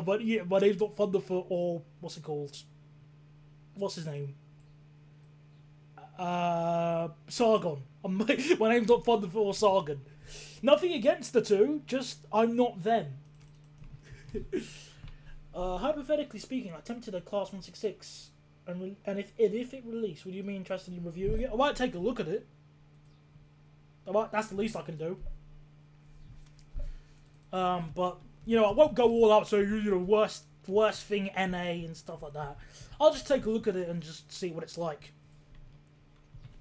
But yeah, my name's not Thunderfoot or what's it called? What's his name? Sargon. My name's not Thunderfoot or Sargon. Nothing against the two, just I'm not them. Hypothetically speaking, I attempted a Class 166, and if it released, would you be interested in reviewing it? I might take a look at it. That's the least I can do. But you know, I won't go all out. So you know, worst thing NA and stuff like that. I'll just take a look at it and just see what it's like.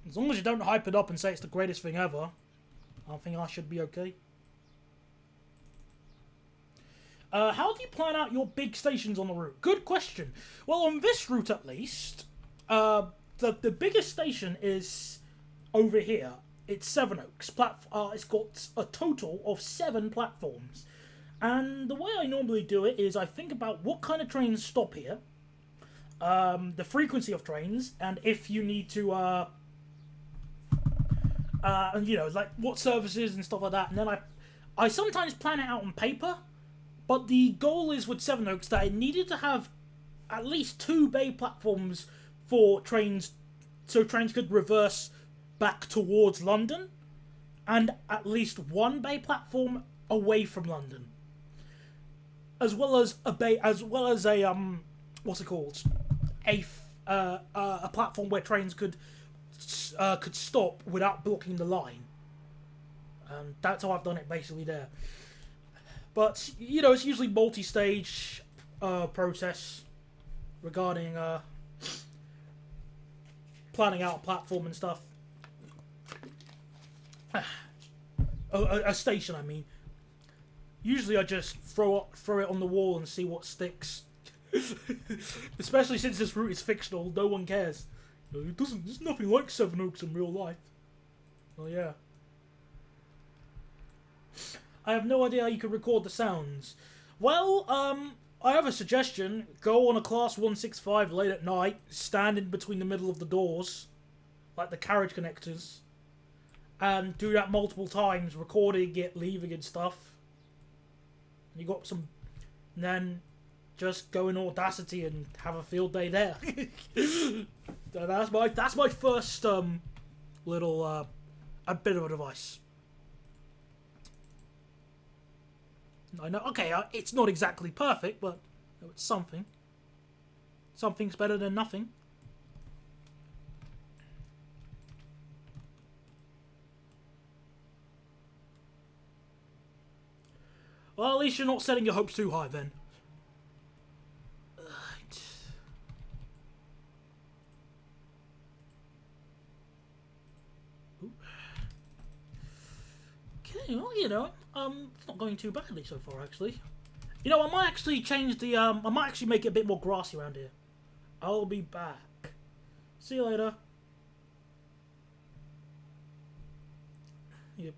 As long as you don't hype it up and say it's the greatest thing ever, I think I should be okay. How do you plan out your big stations on the route? Good question. Well, on this route at least, the biggest station is over here. It's Sevenoaks. It's got a total of 7 platforms. And the way I normally do it is I think about what kind of trains stop here, the frequency of trains, and if you need to, and you know, like what services and stuff like that. And then I sometimes plan it out on paper, but the goal is with Sevenoaks that it needed to have at least 2 bay platforms for trains, so trains could reverse back towards London, and at least 1 bay platform away from London, as well as a what's it called, a platform where trains could stop without blocking the line. That's how I've done it basically there. But you know, it's usually multi-stage process regarding planning out a platform and stuff. A station, I mean. Usually I just throw it on the wall and see what sticks. Especially since this route is fictional, no one cares. There's nothing like Sevenoaks in real life. Oh yeah. I have no idea how you can record the sounds. Well, I have a suggestion. Go on a Class 165 late at night, stand in between the middle of the doors, like the carriage connectors, and do that multiple times, recording it, leaving and stuff. You got some, and then just go in Audacity and have a field day there. That's my first little a bit of advice. I know, okay, it's not exactly perfect, but it's something. Something's better than nothing. Well, at least you're not setting your hopes too high then. Okay, well, you know, it's not going too badly so far, actually. You know, I might actually change the, I might actually make it a bit more grassy around here. I'll be back. See you later. Yep.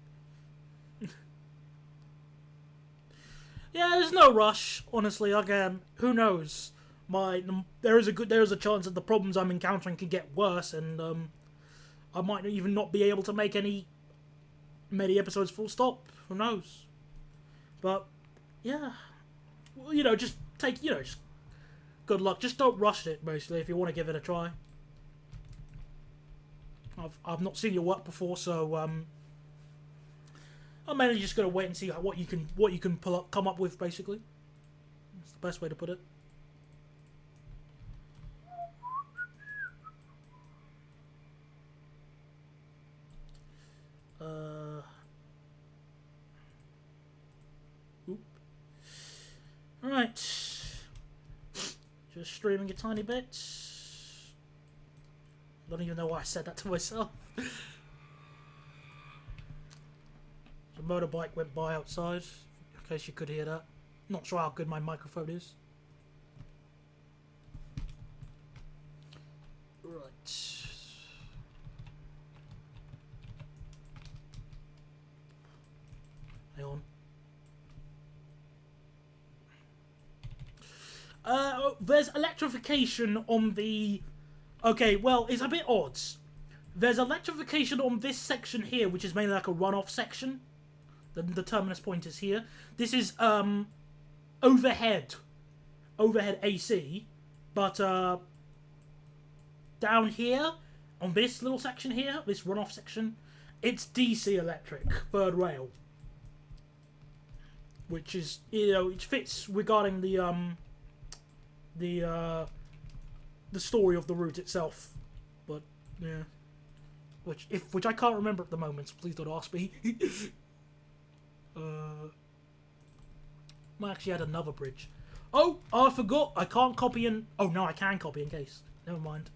Yeah, there's no rush, honestly. Again, who knows? There is a chance that the problems I'm encountering could get worse, and I might even not be able to make many episodes full stop. Who knows? But yeah, well, you know, just just good luck. Just don't rush it, basically, if you want to give it a try. I've not seen your work before, so I'm mainly just gonna wait and see what you can come up with, basically. That's the best way to put it. Alright. Just streaming a tiny bit. Don't even know why I said that to myself. A motorbike went by outside, in case you could hear that. Not sure how good my microphone is. Right. Hang on. There's electrification on the... Okay, well, it's a bit odd. There's electrification on this section here, which is mainly like a runoff section. The terminus point is here. This is overhead AC, but down here on this little section here, this runoff section, it's DC electric, third rail. which is, you know, it fits regarding the story of the route itself. But yeah, which I can't remember at the moment, so please don't ask me. I actually had another bridge. Oh, I forgot. I can't copy and... Oh, no, I can copy in case. Never mind.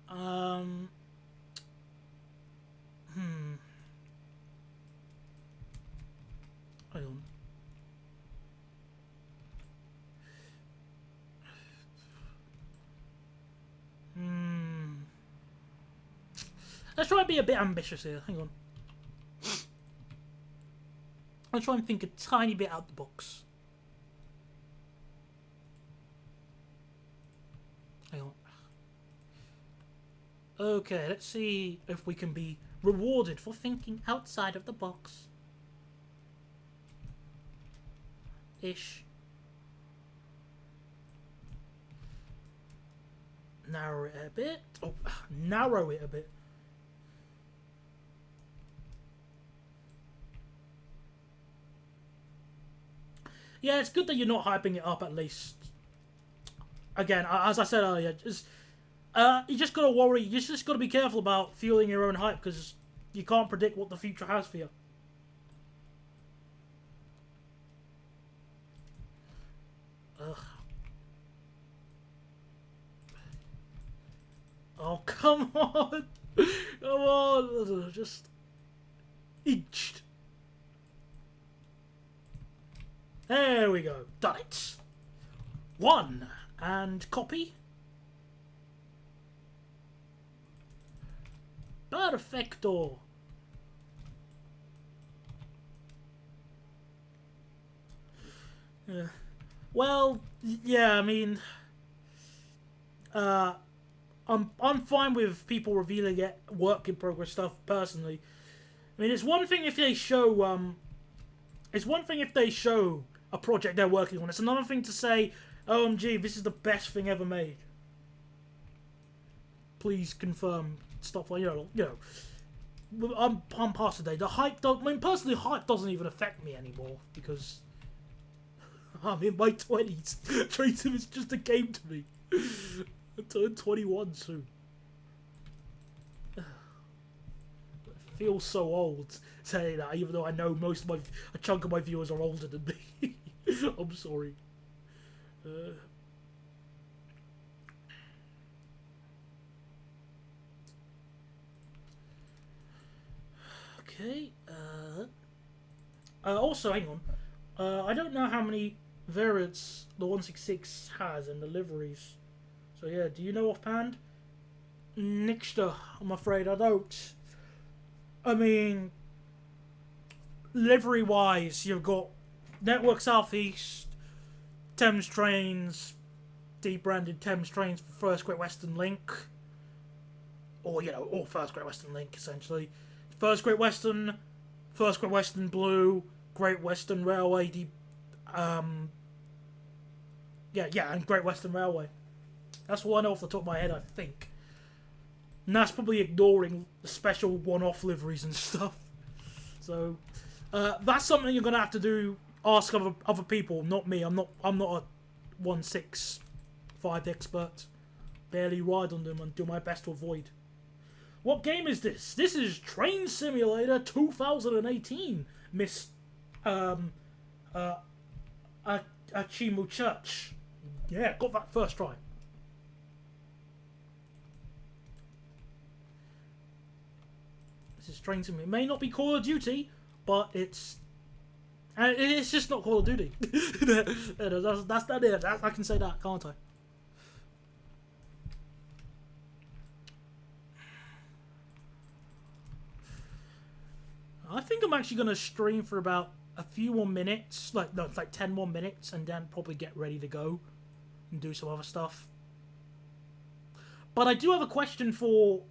Hang on. Let's try and be a bit ambitious here. Hang on. I'll try and think a tiny bit out the box. Hang on. Okay, let's see if we can be rewarded for thinking outside of the box. Ish. Narrow it a bit. Oh, narrow it a bit. Yeah, it's good that you're not hyping it up at least. Again, as I said earlier, you just gotta worry. You just gotta be careful about fueling your own hype because you can't predict what the future has for you. Ugh. Oh, come on! Come on! Just... inched. There we go. Done it. 1. And copy. Perfecto. Well, yeah, I mean... I'm fine with people revealing it, work in progress stuff, personally. I mean, it's one thing if they show, it's one thing if they show a project they're working on. It's another thing to say, OMG, this is the best thing ever made. Please confirm stuff like, you know, I'm past the day. The hype don't, I mean, personally, hype doesn't even affect me anymore, because I'm in my 20s. Tracer is just a game to me. I turn 21 soon. I feel so old saying that, even though I know a chunk of my viewers are older than me. I'm sorry. Okay. Also, hang on. I don't know how many variants the 166 has in the liveries. So yeah, do you know offhand? Nixter, I'm afraid I don't. I mean, livery-wise, you've got Network Southeast, Thames Trains, debranded Thames Trains for First Great Western Link. Or, you know, or First Great Western Link, essentially. First Great Western Blue, Great Western Railway, and Great Western Railway. That's what I know off the top of my head, I think. And that's probably ignoring the special one-off liveries and stuff. So, that's something you're gonna have to do. Ask other people, not me. I'm not a 165 expert. Barely ride on them and do my best to avoid. What game is this? This is Train Simulator 2018, Miss Achimu Church. Yeah, got that first try. This is Train Simulator. It may not be Call of Duty, but it's just not Call of Duty. that's that. I can say that, can't I? I think I'm actually going to stream for about a few more minutes, like 10 more minutes, and then probably get ready to go and do some other stuff. But I do have a question for...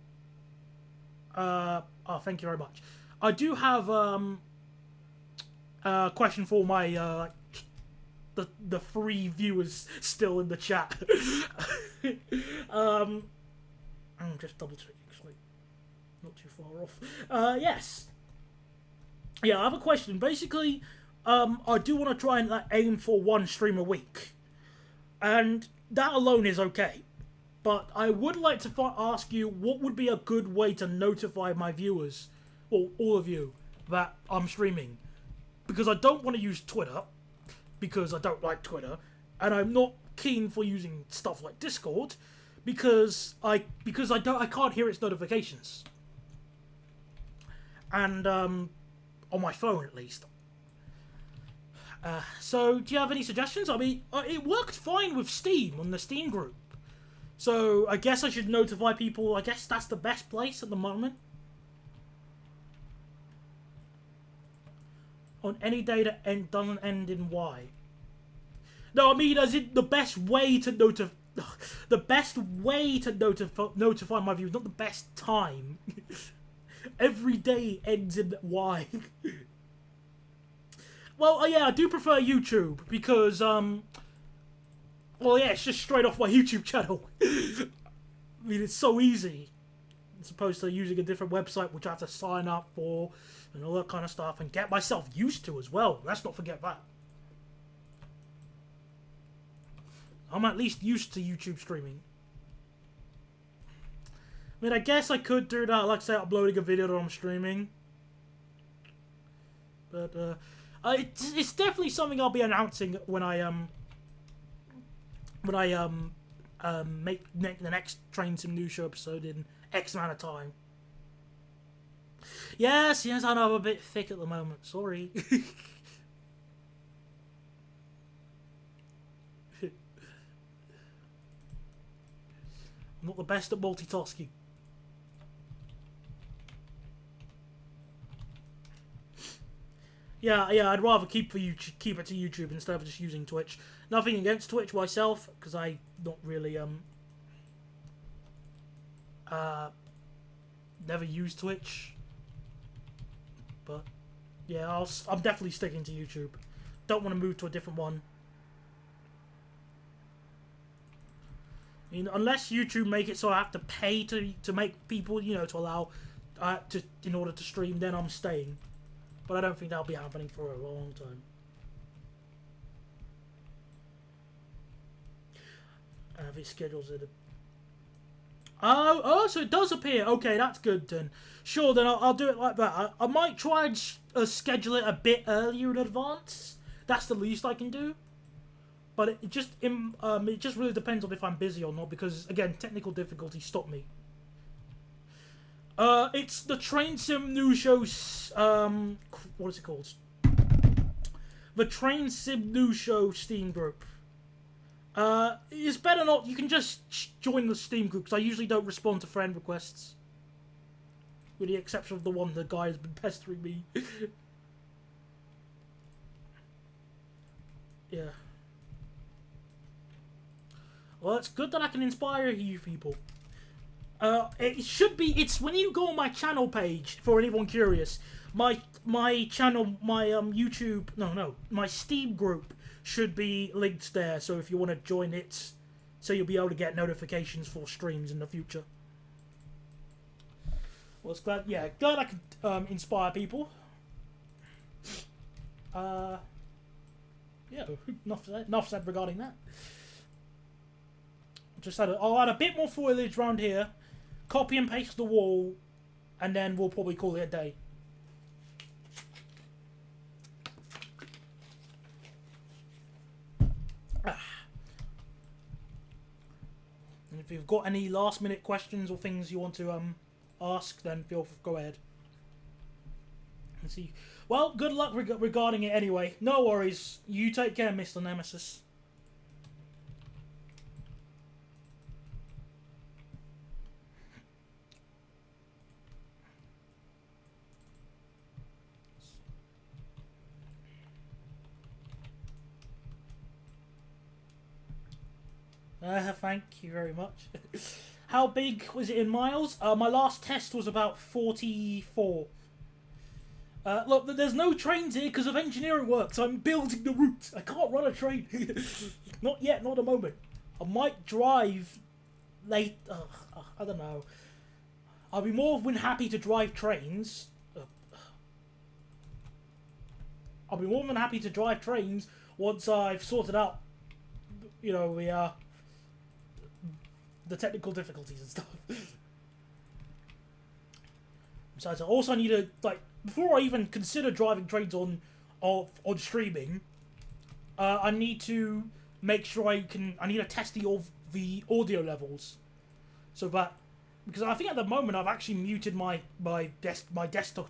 oh, thank you very much. I do have a question for my the 3 viewers still in the chat. I'm just double checking, actually. Not too far off. Yes. Yeah, I have a question. Basically, I do want to try and aim for 1 stream a week. And that alone is okay. But I would like to ask you, what would be a good way to notify my viewers, or all of you, that I'm streaming? Because I don't want to use Twitter, because I don't like Twitter, and I'm not keen for using stuff like Discord, because I can't hear its notifications. And on my phone at least. So do you have any suggestions? I mean, it worked fine with Steam on the Steam group. So I guess I should notify people. I guess that's the best place at the moment. On any day that doesn't end in Y. No, I mean as in the best way to notify. The best way to notify my viewers, not the best time. Every day ends in Y. Well, yeah, I do prefer YouTube because well, yeah, it's just straight off my YouTube channel. I mean, it's so easy. As opposed to using a different website, which I have to sign up for, and all that kind of stuff, and get myself used to as well. Let's not forget that. I'm at least used to YouTube streaming. I mean, I guess I could do that, like say, uploading a video that I'm streaming. But, it's definitely something I'll be announcing when I, make the next Train Sim News Show episode in X amount of time. Yes, I know I'm a bit thick at the moment. Sorry. I'm not the best at multitasking. Yeah, I'd rather keep it to YouTube instead of just using Twitch. Nothing against Twitch myself, because I not really never used Twitch. But yeah, I'm definitely sticking to YouTube. Don't want to move to a different one. I mean, unless YouTube make it so I have to pay to make people, you know, to allow in order to stream, then I'm staying. But I don't think that'll be happening for a long time. If it schedules it. Oh, so it does appear. Okay, that's good then. Sure, then I'll do it like that. I might try and schedule it a bit earlier in advance. That's the least I can do. But it just really depends on if I'm busy or not, because again, technical difficulties stop me. It's the Train Sim News Show. What is it called? The Train Sim News Show Steam group. It's better not. You can just join the Steam group, because I usually don't respond to friend requests, with the exception of the one the guy has been pestering me. Yeah. Well, it's good that I can inspire you people. It should be. It's when you go on my channel page. For anyone curious, my channel, my YouTube, my Steam group should be linked there. So if you want to join it, so you'll be able to get notifications for streams in the future. Well, it's glad I could inspire people. Yeah, enough said regarding that. I'll add a bit more foliage around here, copy and paste the wall, and then we'll probably call it a day. And if you've got any last minute questions or things you want to ask, then go ahead. Let's see. Well, good luck regarding it anyway. No worries. You take care, Mr. Nemesis. Thank you very much. How big was it in miles? My last test was about 44. Look, there's no trains here because of engineering work, so I'm building the route. I can't run a train. Not yet, not at the moment. I might drive late. I don't know. I'll be more than happy to drive trains. I'll be more than happy to drive trains once I've sorted out, you know, the technical difficulties and stuff. Besides, I also need to, like, before I even consider driving trains on streaming, I need to make sure I need to test the audio levels, so that, because I think at the moment I've actually muted my desktop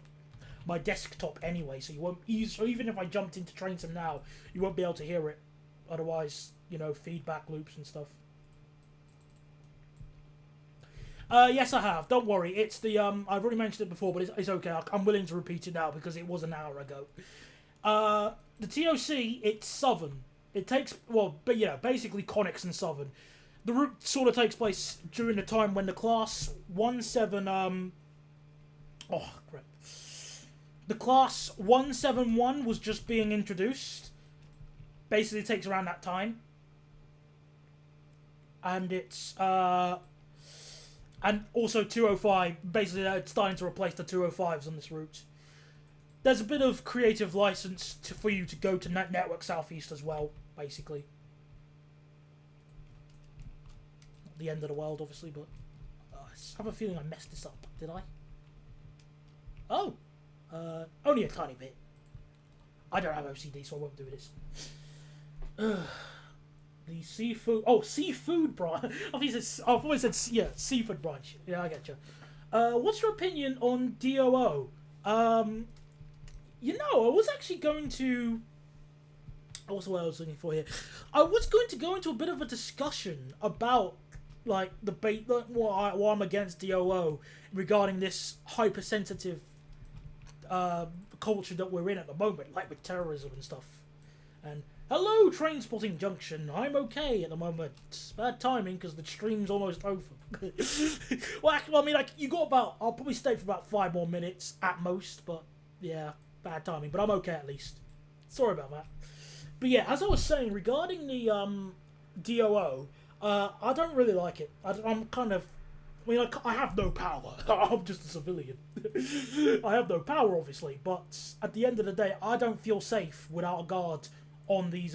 anyway, so you won't. So even if I jumped into Train Sim now, you won't be able to hear it. Otherwise, you know, feedback loops and stuff. Yes, I have. Don't worry. It's the I've already mentioned it before, but it's okay. I'm willing to repeat it now because it was an hour ago. The TOC, it's Southern. It takes, well, but yeah, basically Connix and Southern. The route sort of takes place during the time when the class 17 the class 171 was just being introduced. Basically, it takes around that time. And it's and also 205, basically it's starting to replace the 205s on this route. There's a bit of creative license for you to go to Network Southeast as well, basically. Not the end of the world, obviously, but I have a feeling I messed this up. Did I? Oh! Only a tiny bit. I don't have OCD, so I won't do this. The seafood... Oh, seafood branch. I've always said, yeah, seafood branch. Yeah, I get you. What's your opinion on DOO? You know, I was actually going to... What's the word I was looking for here? I was going to go into a bit of a discussion about, like, why I'm against DOO regarding this hypersensitive culture that we're in at the moment, like with terrorism and stuff. And hello, Train Spotting Junction. I'm okay at the moment. It's bad timing because the stream's almost over. Well, actually, I mean, like, I'll probably stay for about 5 more minutes at most, but yeah, bad timing. But I'm okay at least. Sorry about that. But yeah, as I was saying, regarding the DOO, I don't really like it. I'm kind of... I mean, I have no power. I'm just a civilian. I have no power, obviously, but at the end of the day, I don't feel safe without a guard on these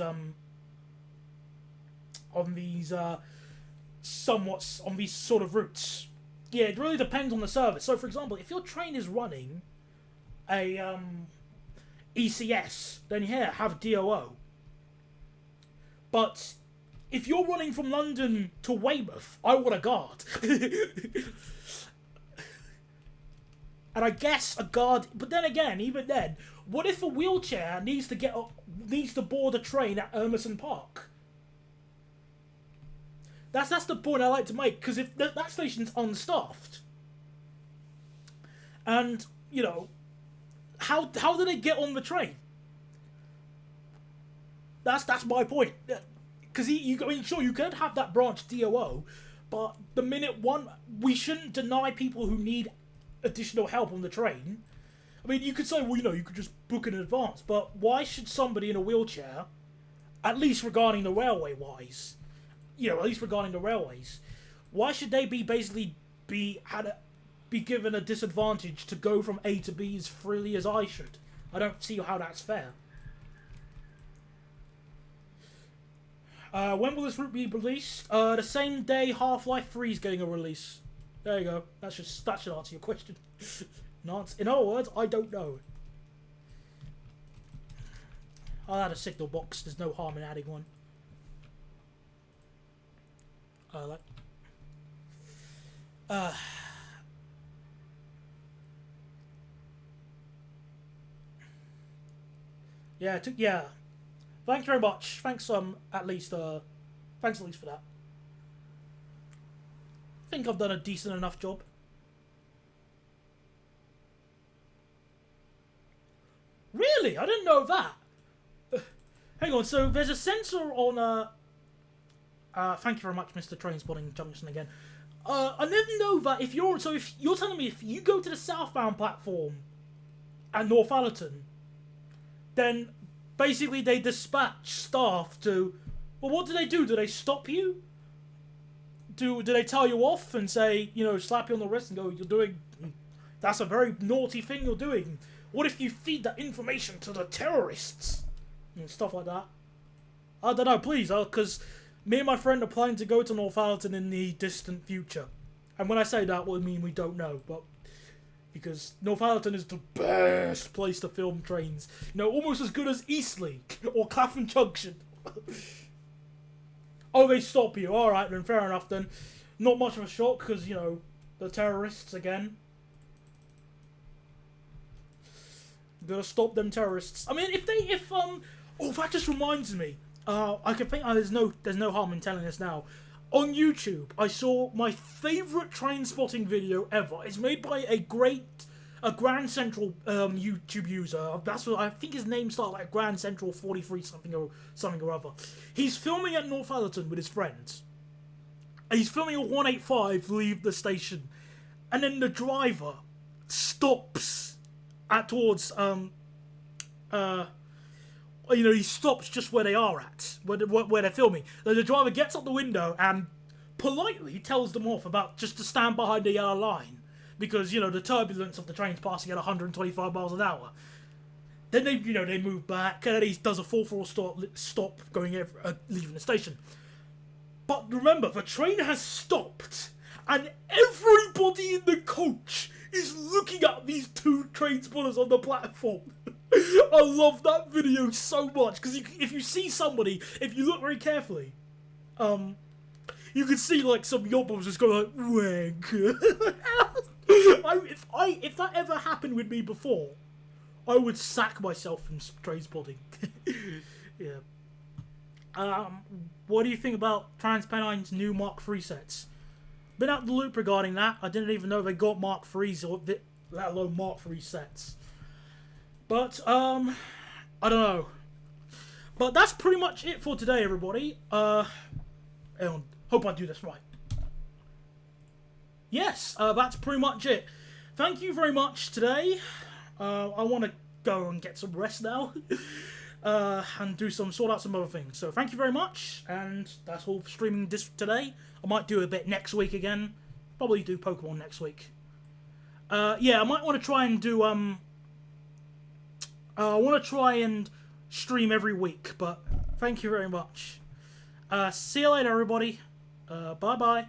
sort of routes. Yeah, it really depends on the service. So, for example, if your train is running a ECS, then yeah, have DOO. But if you're running from London to Weymouth, I want a guard. And I guess a guard... But then again, even then, what if a wheelchair needs to board a train at Emerson Park? That's the point I like to make, because if that station's unstaffed, and, you know, how do they get on the train? That's my point. Because sure, you could have that branch DOO, but the minute we shouldn't deny people who need additional help on the train. I mean, you could say, well, you know, you could just book in advance, but why should somebody in a wheelchair, at least regarding the railways, why should they be given a disadvantage to go from A to B as freely as I should? I don't see how that's fair. When will this route be released? The same day Half-Life 3 is getting a release. There you go. That should answer your question. In other words, I don't know. I'll add a signal box. There's no harm in adding one. Yeah. Thanks very much. Thanks at least for that. I think I've done a decent enough job. Really? I didn't know that. Hang on, so there's a sensor on thank you very much, Mr. Train Spotting Junction again. I didn't know that if you're telling me if you go to the southbound platform at Northallerton, then basically they dispatch staff to... Well, what do? Do they stop you? Do they tell you off and say, you know, slap you on the wrist and go, that's a very naughty thing you're doing. What if you feed that information to the terrorists? And stuff like that. I don't know, please, because me and my friend are planning to go to Northallerton in the distant future. And when I say that, what I mean we don't know, but because Northallerton is the best place to film trains. You know, almost as good as Eastleigh or Clapham Junction. Oh, they stop you. Alright then, fair enough then. Not much of a shock, because, you know, the terrorists again. Gotta stop them terrorists. I mean, oh, that just reminds me. I can think there's no harm in telling this now. On YouTube, I saw my favourite train spotting video ever. It's made by a Grand Central YouTube user. That's what I think his name starts like Grand Central 43 something or other. He's filming at Northallerton with his friends. And he's filming a 185 leave the station, and then the driver stops towards you know, he stops just where they are at, where they're filming. Then the driver gets up the window and politely tells them off about just to stand behind the yellow line, because, you know, the turbulence of the train's passing at 125 miles an hour. Then they move back, and then he does a full throttle stop going leaving the station. But remember, the train has stopped, and everybody in the coach is looking at these two train spotters on the platform. I love that video so much, because if you see somebody, if you look very carefully, you can see like some yobbos just go like, wank. If that ever happened with me before, I would sack myself from train spotting. Yeah. What do you think about TransPennine's new Mark III sets? Been out the loop regarding that. I didn't even know they got Mark IIIs, or let alone Mark III sets. But, I don't know. But that's pretty much it for today, everybody. Hope I do this right. Yes, that's pretty much it. Thank you very much today. I want to go and get some rest now. And sort out some other things. So thank you very much, and that's all for streaming this today. I might do a bit next week again. Probably do Pokemon next week. Yeah, I might want to try and do I want to try and stream every week, but thank you very much. See you later, everybody. Bye bye.